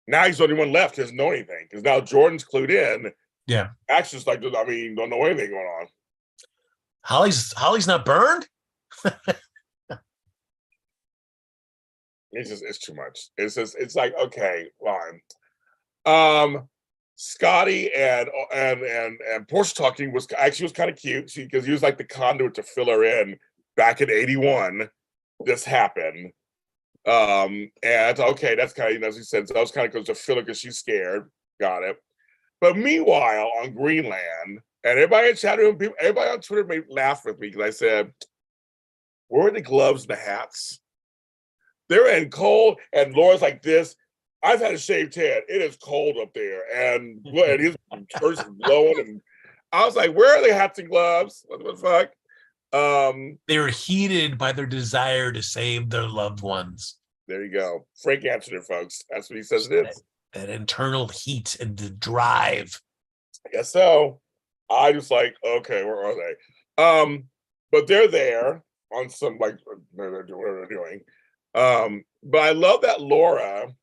Now he's the only one left who doesn't know anything because now Jordan's clued in. Yeah. Mac's just like, I mean, don't know anything going on. Holly's not burned? It's too much. It's like, okay, fine. Scotty and Portia talking was kind of cute because he was like the conduit to fill her in back in '81. This happened. And okay, that's kind of, as he said, so that was kind of goes to fill her because she's scared. Got it. But meanwhile, on Greenland, and everybody in chat room, everybody on Twitter made laugh with me because I said, where are the gloves and the hats? They're in cold, and Laura's like this. I've had a shaved head. It is cold up there, and his church is blowing. And I was like, "Where are the hats and gloves? What the fuck?" They were heated by their desire to save their loved ones. There you go. Frank answered it, folks. That's what he says it is. That internal heat and the drive. I guess so. I just like, okay, where are they? But they're there on some like whatever they're doing. But I love that Laura.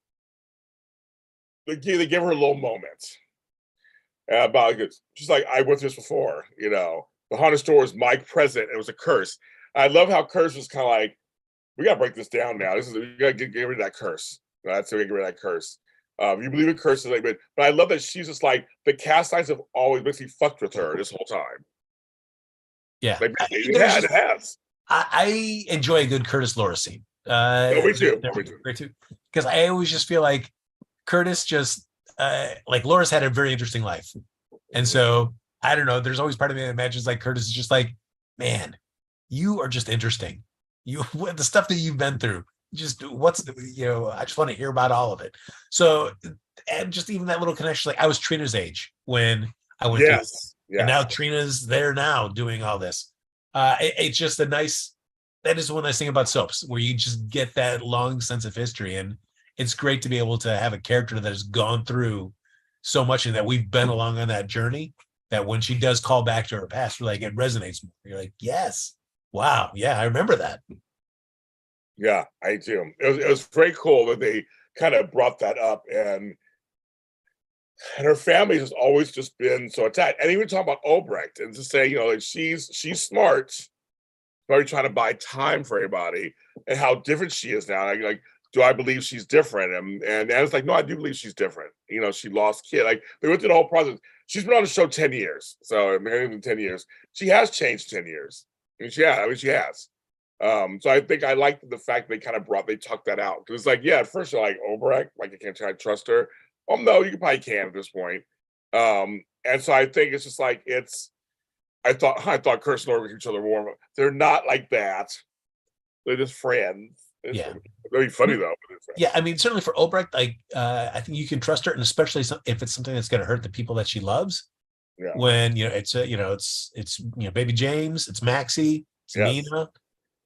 They give her a little moment about it. She's like, I went through this before, The haunted store was my present. It was a curse. I love how curse was kind of like, we gotta break this down now. We gotta get rid of that curse. That's how we get rid of that curse. You believe in curses, like, but I love that she's just like the cast signs have always basically fucked with her this whole time. Yeah, like, it has. I enjoy a good Curtis Laura scene. Me too. Because I always just feel like Curtis just like Laura's had a very interesting life, and so I don't know. There's always part of me that imagines like Curtis is just like, man, you are just interesting. You the stuff that you've been through. Just I just want to hear about all of it. So, and just even that little connection. Like I was Trina's age when I went through, and now Trina's there now doing all this. It's just a nice. That is one nice thing about soaps, where you just get that long sense of history, and it's great to be able to have a character that has gone through so much and that we've been along on that journey. That when she does call back to her past, like it resonates more. You're like, yes, wow, yeah, I remember that. Yeah, I do. It was very cool that they kind of brought that up, and her family has always just been so attached. And even talking about Obrecht and to say, like she's smart, Probably trying to buy time for everybody and how different she is now. Like, do I believe she's different? And it's like, no, I do believe she's different. You know, she lost kid. Like they went through the whole process. She's been on the show 10 years. So married in 10 years. She has changed 10 years. I mean, she has. So I think I like the fact they kind of they tucked that out. Because it's like, yeah, at first you're like, Obrecht, like I can't try to trust her. No, you probably can at this point. And so I think it's just like I thought Kirsten and Orr each other warm. They're not like that. They're just friends. Yeah. Very funny though. Yeah, I mean, certainly for Obrecht, like I think you can trust her, and especially if it's something that's going to hurt the people that she loves. Yeah. When it's baby James, it's Maxie, it's Nina,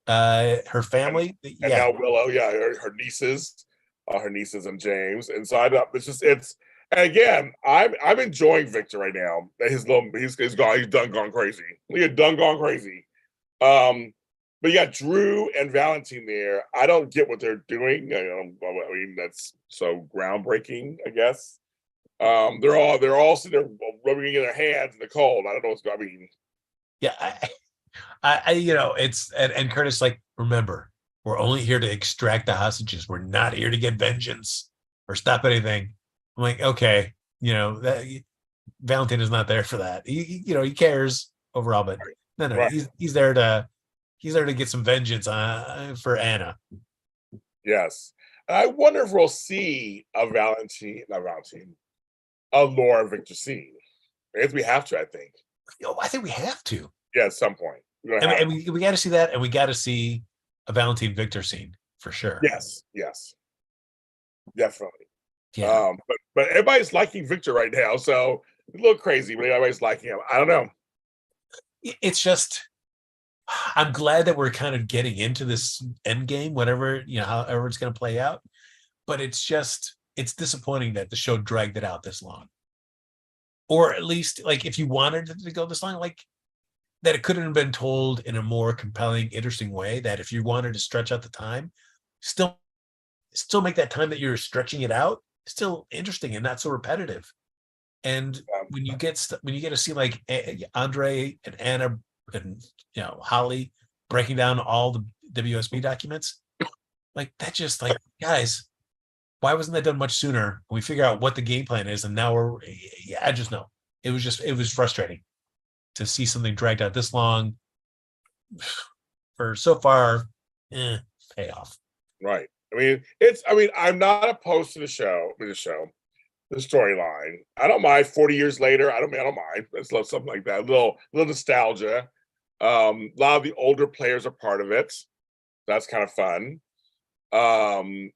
her family, and now Willow, her nieces, and James, and so it's. And again, I'm enjoying Victor right now. He's gone crazy. He had gone crazy. But you got Drew and Valentine there. I don't get what they're doing. I mean, that's so groundbreaking, I guess. They're all sitting there rubbing in their hands in the cold. I don't know what's going. I mean, yeah, it's and Curtis, like, remember, we're only here to extract the hostages. We're not here to get vengeance or stop anything. I'm like, okay, that Valentine is not there for that. He cares overall, but no, right. he's there to get some vengeance for Anna. Yes, and I wonder if we'll see a Laura Victor scene. I guess we have to. I think. I think we have to. Yeah, at some point. And we got to see that, and we got to see a Valentine Victor scene for sure. Yes, definitely. Yeah. But everybody's liking Victor right now, so it's a little crazy, but everybody's liking him. I don't know. It's just, I'm glad that we're kind of getting into this end game, whatever, however it's going to play out. But it's disappointing that the show dragged it out this long. Or at least, like, if you wanted it to go this long, like, that it couldn't have been told in a more compelling, interesting way, that if you wanted to stretch out the time, still make that time that you're stretching it out still interesting and not so repetitive. And when you get to see like Andre and Anna and Holly breaking down all the WSB documents, like that, just like, guys, why wasn't that done much sooner? We figure out what the game plan is, and now I just know it was frustrating to see something dragged out this long for so far payoff. Right. I'm not opposed to the storyline. I don't mind 40 years later. I don't mind. Let's love something like that. A little nostalgia. A lot of the older players are part of it. That's kind of fun. I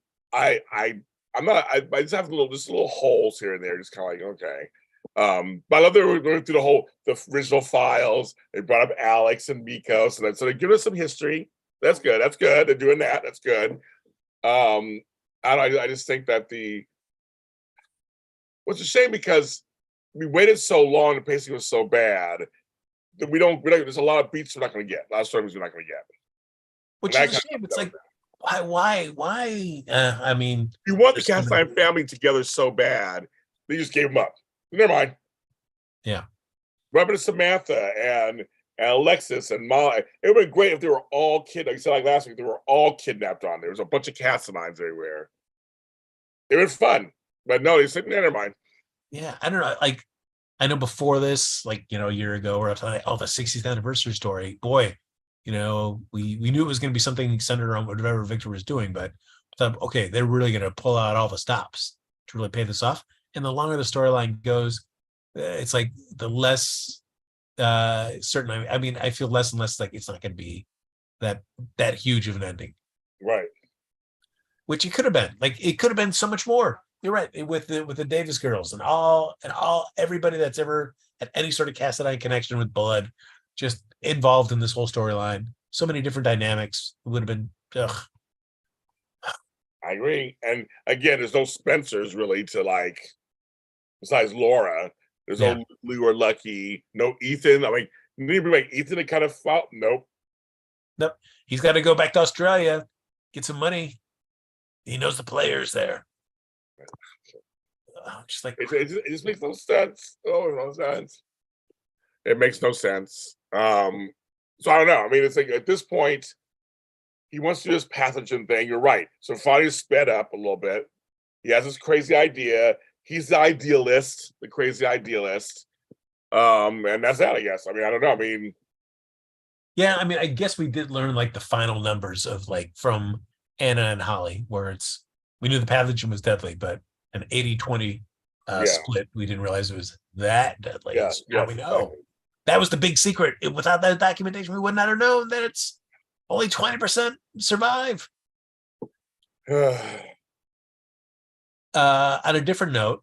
just have little holes here and there, just kind of like, okay. But I love that we're going through the original files. They brought up Alex and Miko, so they give us some history. That's good. They're doing that. That's good. I just think that it's a shame because we waited so long, the pacing was so bad that there's a lot of beats we're not going to get. A lot of stories we're not going to get. Which is a shame. It's like, why? I mean, you want the Castline family together so bad, they just gave them up. Never mind. Yeah. What happened to Samantha and Alexis and Molly? It would have been great if they were all kidnapped. You said like last week, they were all kidnapped on there. There was a bunch of Castlines everywhere. It was fun. But no, they said, never mind. Yeah, I don't know. Like, I know before this, like, a year ago, we're talking, the 60th anniversary story. Boy, we knew it was going to be something centered around whatever Victor was doing, but I thought, okay, they're really going to pull out all the stops to really pay this off. And the longer the storyline goes, it's like the less certain. I mean, I feel less and less like it's not going to be that huge of an ending, right? Which it could have been. Like, it could have been so much more. You're right, with the Davis girls and all everybody that's ever had any sort of Cassadine connection with blood, just involved in this whole storyline. So many different dynamics. It would have been. Ugh. I agree. And again, there's no Spencers really to like. Besides Laura, there's no Lou or Lucky, no Ethan. I mean, maybe like Ethan to kind of fought. Nope. He's got to go back to Australia, get some money. He knows the players there. Just like it just makes no sense. Oh, no sense. It makes no sense. So I don't know. I mean, it's like at this point, he wants to do this pathogen thing. You're right. So finally sped up a little bit. He has this crazy idea. He's the idealist, the crazy idealist. And that's that, I guess. I mean, I don't know. I mean, Yeah, I mean, I guess we did learn like the final numbers of like from Anna and Holly, where it's we knew the pathogen was deadly, but an 80-20 yeah, split, we didn't realize it was that deadly. yeah, So now yes, we know. That was the big secret. Without that documentation, we would not have known that it's only 20% survive. exactly. On a different note,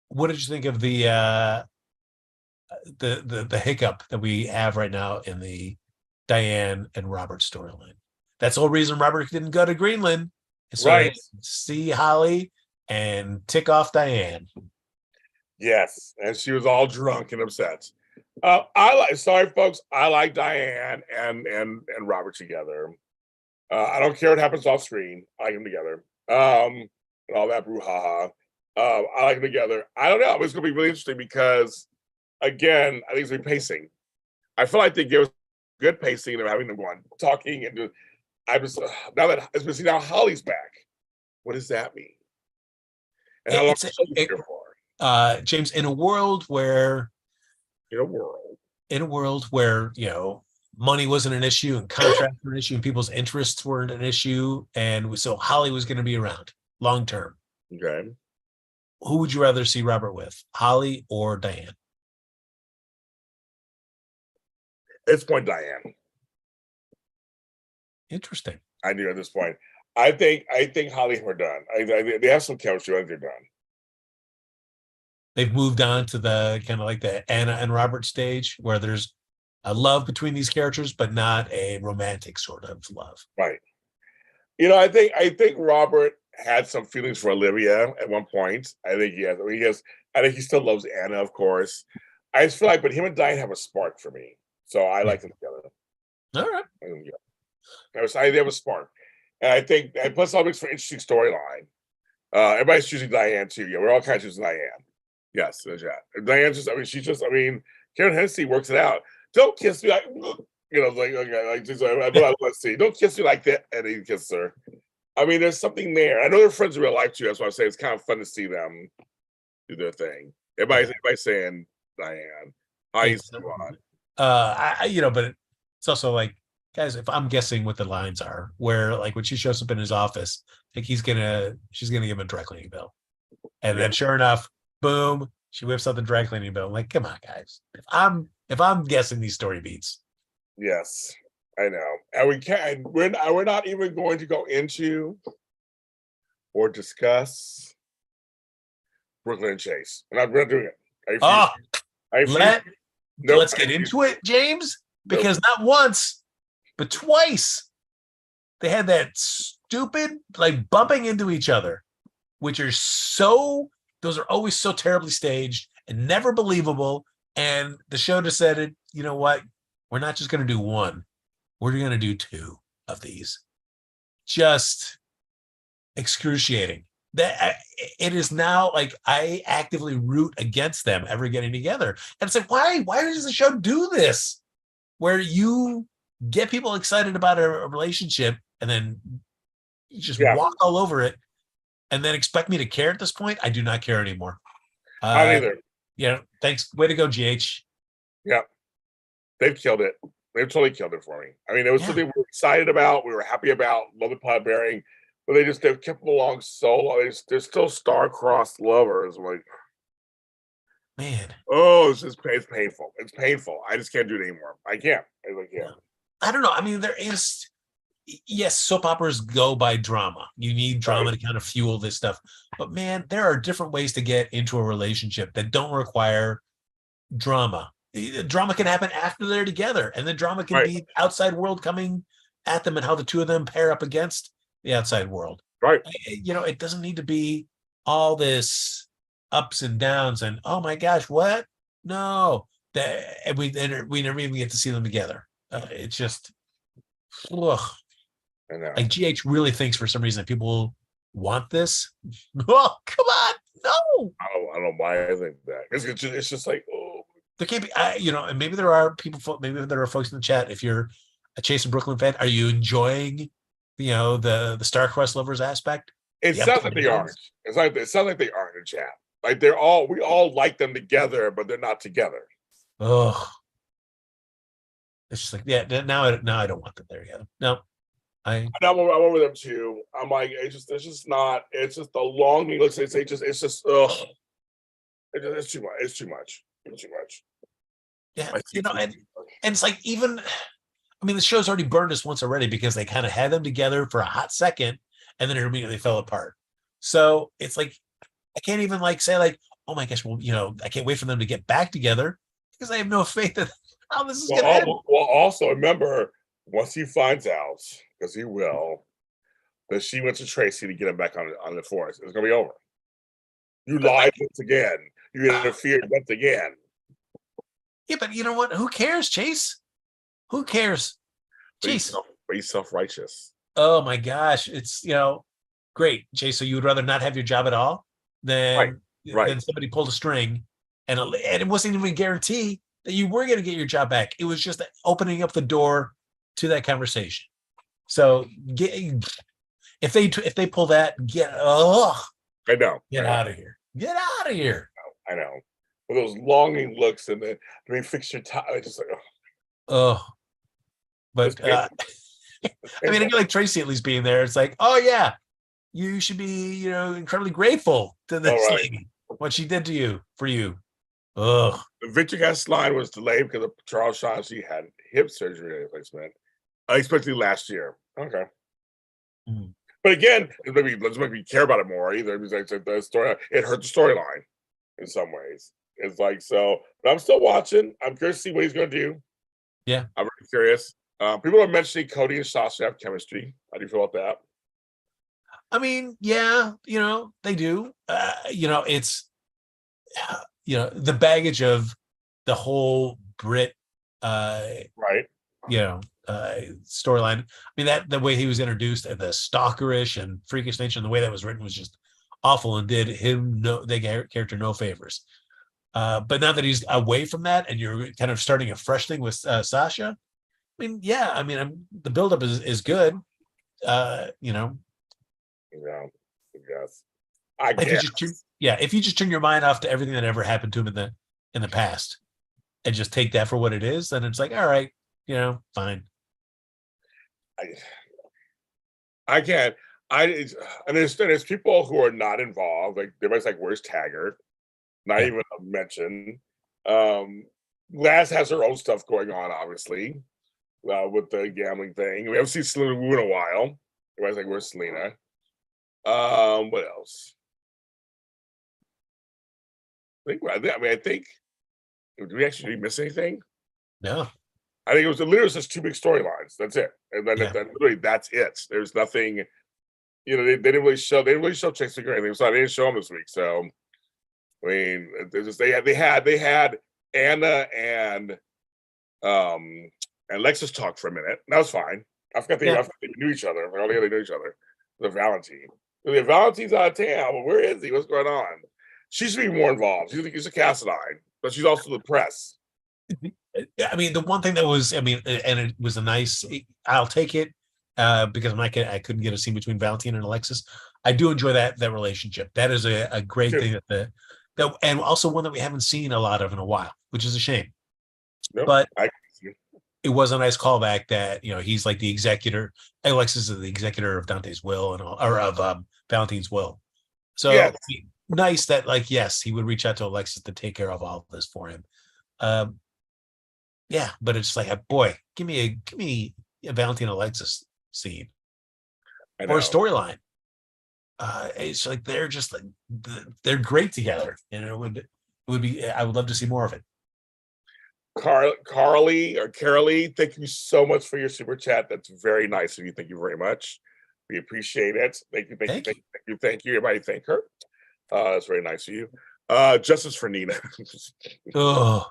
what did you think of the hiccup that we have right now in the Diane and Robert storyline? That's the whole reason Robert didn't go to Greenland, is so Right. see Holly and tick off Diane. Yes, and she was all drunk and upset. I like. Sorry, folks. I like Diane and Robert together. I don't care what happens off screen. I like them together. And all that brouhaha. I like them together. I don't know. It's going to be really interesting because, again, I think it's going to be pacing. I feel like they give us good pacing of having them going talking and I was now that especially now Holly's back. What does that mean? And how long It's is she here for? James, in a world where In a world. you know money wasn't an issue and contracts were an issue and people's interests weren't an issue, and so Holly was going to be around long term. Okay. Who would you rather see Robert with, Holly or Diane? At this point, Diane. Interesting. I do at this point. I think Holly and we're done. They have some chemistry. I think they're done. They've moved on to the kind of like the Anna and Robert stage where there's a love between these characters, but not a romantic sort of love. Right. You know, I think Robert had some feelings for Olivia at one point. I think he has. I mean, he has. I think he still loves Anna, of course. I just feel like, but him and Diane have a spark for me, so I like them together. All right. They have a spark, and I think, and plus, it makes for an interesting storyline. Everybody's choosing Diane too. Yeah, we're all kind of choosing Diane. Yes, there's that. Diane's just. I mean, she's just. I mean, Karen Hennessy works it out. Don't kiss me like. You know, like okay, like just, I want to see. Don't kiss me like that, and he kisses her. I mean, there's something there. I know they're friends in real life too. That's why I'm saying it's kind of fun to see them do their thing. Everybody's saying Diane. How you on? But it's also like, guys, if I'm guessing what the lines are, where like when she shows up in his office, I think she's gonna give him a dry cleaning bill, and then sure enough, boom, she whips out the dry cleaning bill. I'm like, come on, guys. If I'm guessing these story beats. Yes, I know, and we can't. We're not even going to go into or discuss Brooklyn and Chase. We're not doing it. Let's get into it, James, because not once, but twice they had that stupid like bumping into each other, which are those are always so terribly staged and never believable. And the show decided, you know what? We're not just going to do one. We're going to do two of these. Just excruciating. That it is now like I actively root against them ever getting together. And it's like, why does the show do this? Where you get people excited about a relationship and then you just walk all over it and then expect me to care at this point? I do not care anymore. Not either. Yeah, thanks. Way to go, GH. Yeah. They've killed it. They've totally killed it for me. I mean, it was something we were excited about. We were happy about. Love the pod bearing. But they've kept them along so long. They're still star-crossed lovers. I'm like, man. Oh, it's painful. It's painful. I just can't do it anymore. I can't. I don't know. I mean, there is, yes, soap operas go by drama. You need drama to kind of fuel this stuff. But man, there are different ways to get into a relationship that don't require drama. Drama can happen after they're together, and the drama can be outside world coming at them and how the two of them pair up against the outside world. Right. It doesn't need to be all this ups and downs and oh my gosh, what? No, we never even get to see them together. It's just, ugh. I know. Like GH really thinks for some reason that people want this. Oh, come on, no. I don't know why I think that. It's just like, oh there can't be, and maybe there are people, maybe there are folks in the chat. If you're a Chase and Brooklyn fan, are you enjoying, the star-crossed lovers aspect? It The up sounds like and they aren't. downs? It sounds like they aren't in chat. Like we all like them together, but they're not together. Oh, it's just like, yeah. Now I don't want them there yet. No, I'm over them too. I'm like, it's just not. It's just the longing. It's just. Ugh. It's too much. It's too much. It's too much. yeah, and it's like, even, I mean, the show's already burned us once already because they kind of had them together for a hot second and then it immediately fell apart. So it's like, I can't even like say like, oh my gosh, well, I can't wait for them to get back together because I have no faith that how this is going to end. Well, also remember, once he finds out, because he will, that she went to Tracy to get him back on the force, it's gonna be over. You lied once again. You interfered once again. Yeah, but you know what? Who cares, Chase? Who cares? Chase. He's self-righteous. Oh my gosh. It's, great, Chase. So you would rather not have your job at all than somebody pulled a string and it wasn't even a guarantee that you were going to get your job back. It was just opening up the door to that conversation. So if they pull that, I know. Get out of here. Get out of here. I know. With those longing looks and then fix your tie. I just like, but I mean, I feel like Tracy at least being there. It's like, oh yeah, you should be, incredibly grateful to this lady, what she did to you, for you. The Victor Guest line was delayed because of Charles Shaughnessy had hip surgery replacement, especially last year. Okay. But again, let's make me care about it more either. Because like the story, it hurt the storyline in some ways. It's like, so, but I'm still watching. I'm curious to see what he's going to do. Yeah. I'm really curious. People are mentioning Cody and Sasha have chemistry. How do you feel about that? I mean, yeah, they do. It's, the baggage of the whole Brit, storyline. I mean, that the way he was introduced and the stalkerish and freakish nature and the way that was written was just awful and did him the character no favors. But now that he's away from that and you're kind of starting a fresh thing with Sasha, I mean, yeah, I mean, the buildup is good. Yeah, I guess. If you just turn your mind off to everything that ever happened to him in the past and just take that for what it is, then it's like, all right, fine. I can't. And there's people who are not involved. Like everybody's like, "Where's Taggart?" Not even a mention. Glass has her own stuff going on, obviously, with the gambling thing. We haven't seen Selena Wu in a while. Everybody's like, "Where's Selena?" What else? I think. Did we actually miss anything? No. I think it was literally just two big storylines. That's it, and then literally that's it. There's nothing. They didn't really show. They didn't really show Chase or anything, so I didn't show them this week. So, I mean, they had Anna and Lexus talk for a minute. That was fine. I forgot they knew each other. They knew each other. The Valentine. Valentine's out of town. But where is he? What's going on? She should be more involved. She's a Cassadine, but she's also the press. I mean, the one thing that was, and it was a nice, I'll take it because I couldn't get a scene between Valentine and Alexis. I do enjoy that relationship. That is a great thing and also one that we haven't seen a lot of in a while, which is a shame. Nope, but it was a nice callback that, he's like the executor. Alexis is the executor of Dante's will or of Valentine's will. So nice that, like, yes, he would reach out to Alexis to take care of all of this for him. But it's like, boy, give me a Valentine Alexis scene or a storyline. It's like they're just like they're great together, and it would be. I would love to see more of it. Carolee, thank you so much for your super chat. That's very nice of you. Thank you very much. We appreciate it. Thank you. Everybody, thank her. That's very nice of you. Justice for Nina. Oh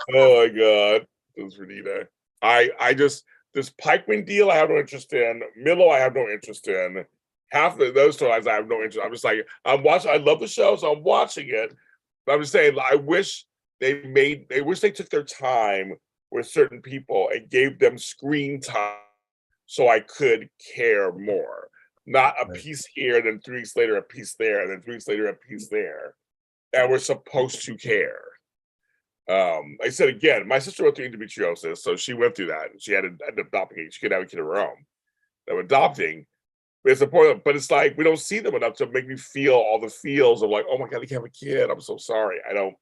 my God. Justice for Nina. I just, this Pikeman deal I have no interest in. Milo I have no interest in. Half of those storylines I have no interest. I'm just like, I love the show, so I'm watching it. But I'm just saying, I wish they wish they took their time with certain people and gave them screen time so I could care more. Not a Right. piece here, then 3 weeks later a piece there, and then 3 weeks later a piece there. And we're supposed to care. I said again, my sister went through endometriosis, so she went through that. And she had to end up adopting it. She could have a kid of her own. Now adopting, it's important, but it's like we don't see them enough to make me feel all the feels of like, oh my god, they can have a kid. I'm so sorry. I don't.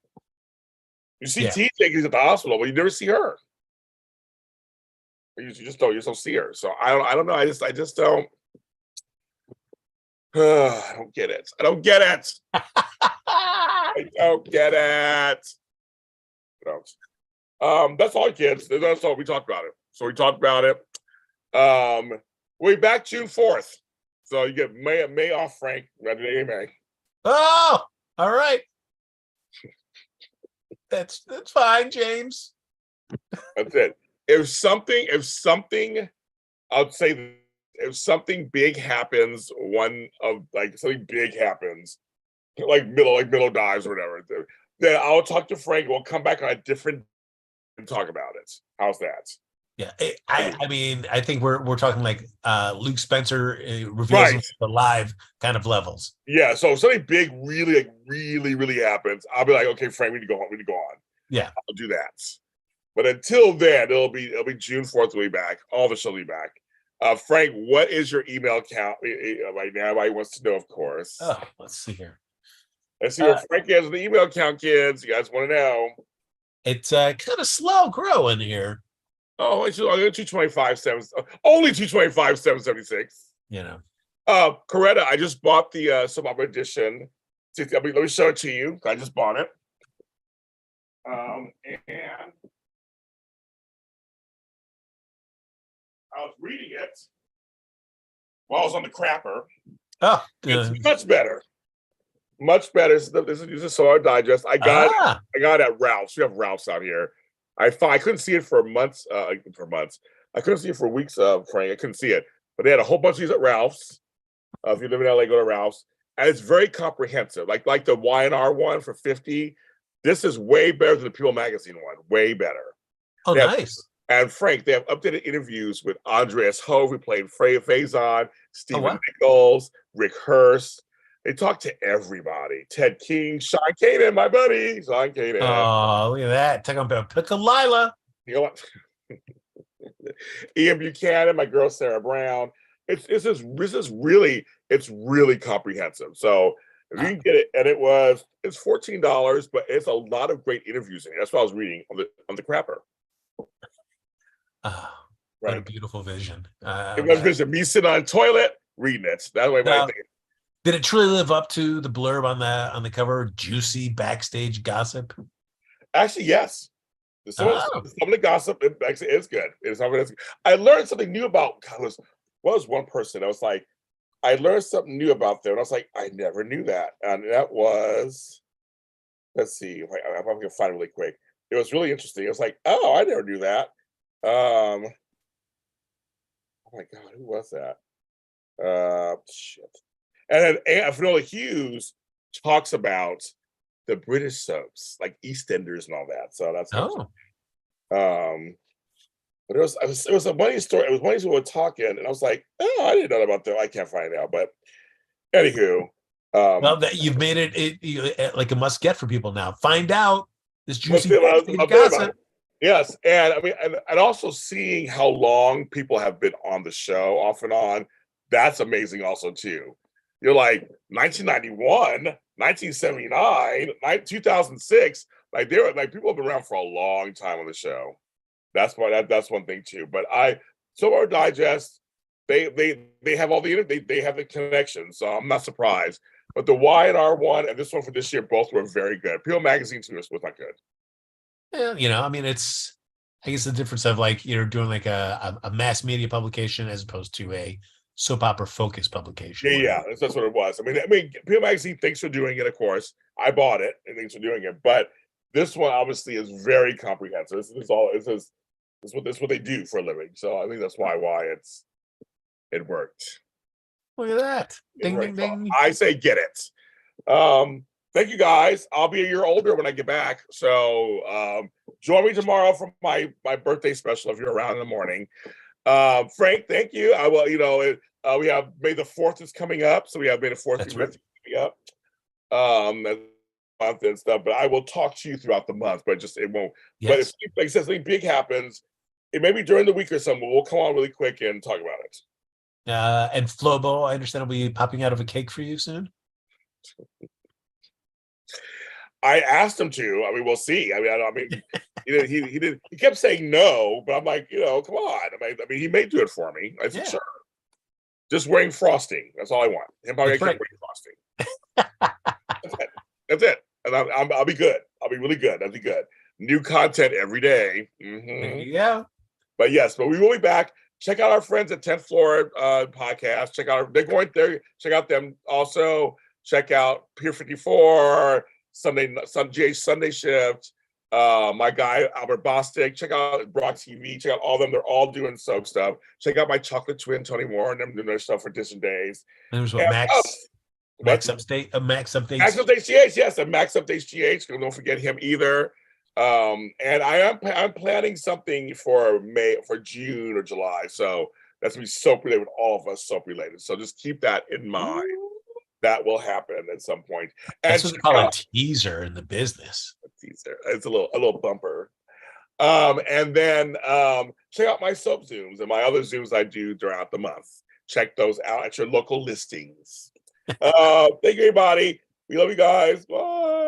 You see Yeah. TJ he's at the hospital, but you never see her. You just don't. You just don't see her. So I don't. I don't know. I just don't. I don't get it. I don't get it. I don't get it. That's all, kids. That's all. We talked about it. So we talked about it. We'll be back June 4th. So you get May off, Frank. May. Oh, all right. That's fine, James. That's it. If something, I'll say if something big happens, something big happens, like middle dives or whatever, then I'll talk to Frank. We'll come back on a different and talk about it. How's that? Yeah, I mean, I think we're talking like Luke Spencer reveals Right. the live kind of levels. Yeah, so if something big really happens, I'll be like, okay, Frank, we need to go on. We need to go on. Yeah, I'll do that. But until then, it'll be June 4th. We'll be back. All the show will be back. Frank, what is your email account right now? Everybody wants to know, of course. Oh, let's see here. Let's see what Frank has on the email account, kids. You guys want to know? It's kind of slow growing here. Oh, it's only 225,776. You know. Coretta, I just bought the soap opera edition. Let me show it to you. I just bought it. And I was reading it while I was on the crapper. Oh, it's much better. Much better. This is a Solar Digest. I got it at Ralph's. We have Ralph's out here. I couldn't see it for months. I couldn't see it for weeks. Frank, I couldn't see it, but they had a whole bunch of these at Ralph's. If you live in LA, go to Ralph's, and it's very comprehensive. Like the Y&R one for $50. This is way better than the People Magazine one. Way better. Oh, nice. And Frank, they have updated interviews with Andreas Hove, who played Faison, Stephen Nichols, Rick Hurst. They talk to everybody. Ted King, Sean Kanan, my buddy. Sean Kanan. Oh, look at that. Talking about Pick-a-Lila. You know what? Ian Buchanan, my girl Sarah Brown. It's really comprehensive. So if you can get it, and it's $14, but it's a lot of great interviews in it. That's what I was reading on the crapper. Oh, what a beautiful vision. It was vision. Me sitting on a toilet reading it. That's the way I think. Did it truly live up to the blurb on the cover? Juicy backstage gossip. Actually, yes. Some of the gossip actually is good. I learned something new about. God, was one person. I was like, I learned something new about them. And I was like, I never knew that. And that was, let's see, if I can find it really quick. It was really interesting. I was like, oh, I never knew that. Oh my God, who was that? Shit. And then Finola Hughes talks about the British soaps, like EastEnders and all that. So that's but it was a funny story. It was funny people were talking, and I was like, oh, I didn't know about that. I can't find out. But anywho, well, you've made it like a must get for people now. Find out this juicy gossip. Yes, and I mean, and also seeing how long people have been on the show off and on, that's amazing also too. You're like 1991, 1979, 2006, like they were like people have been around for a long time on the show. That's one thing too. But Soap Opera Digest, they have all they have the connection, so I'm not surprised. But the Y&R one and this one for this year both were very good. People Magazine too was not good. Yeah, I mean, I guess the difference of like doing like a mass media publication as opposed to a soap opera focused publication. Yeah, that's what it was. I mean, People Magazine thinks they're doing it. Of course, I bought it and thinks they're doing it, but this one obviously is very comprehensive. This is what they do for a living. So I think that's why it worked. Look at that! Ding ding ding! I say get it. Thank you guys. I'll be a year older when I get back. So join me tomorrow for my birthday special if you're around in the morning. Frank, thank you. I will, we have May the 4th is coming up. So we have May the 4th That's right. coming up. That month and stuff, but I will talk to you throughout the month, but it won't. But if Yes. like I said, something big happens, it may be during the week or something. We'll come on really quick and talk about it. And Flobo, I understand, will be popping out of a cake for you soon. I asked him to. I mean, we'll see. I mean, he did. He kept saying no, but I'm like, come on. I mean, he may do it for me. I said, Yeah. sure. Just wearing frosting. That's all I want. Him probably That's right. wearing frosting. That's it. And I'll be good. I'll be really good. That'll be good. New content every day. There you go. But yes, but we will be back. Check out our friends at 10th Floor Podcast. They're going there. Check out them. Also, check out Pier 54, Sunday Shift. My guy, Albert Bostic. Check out Brock TV. Check out all of them. They're all doing soap stuff. Check out my chocolate twin, Tony Moran. Them doing their stuff for distant days. There's what And, Max Update, Max Updates. Max Updates GH, yes, and Max Updates GH. Don't forget him either. And I'm planning something for June or July. So that's gonna be soap related with all of us, soap related. So just keep that in mind. Ooh. That will happen at some point. And That's what they call a teaser in the business. Teaser. It's a little bumper. And then check out my soap Zooms and my other Zooms I do throughout the month. Check those out at your local listings. Thank you, everybody. We love you guys. Bye.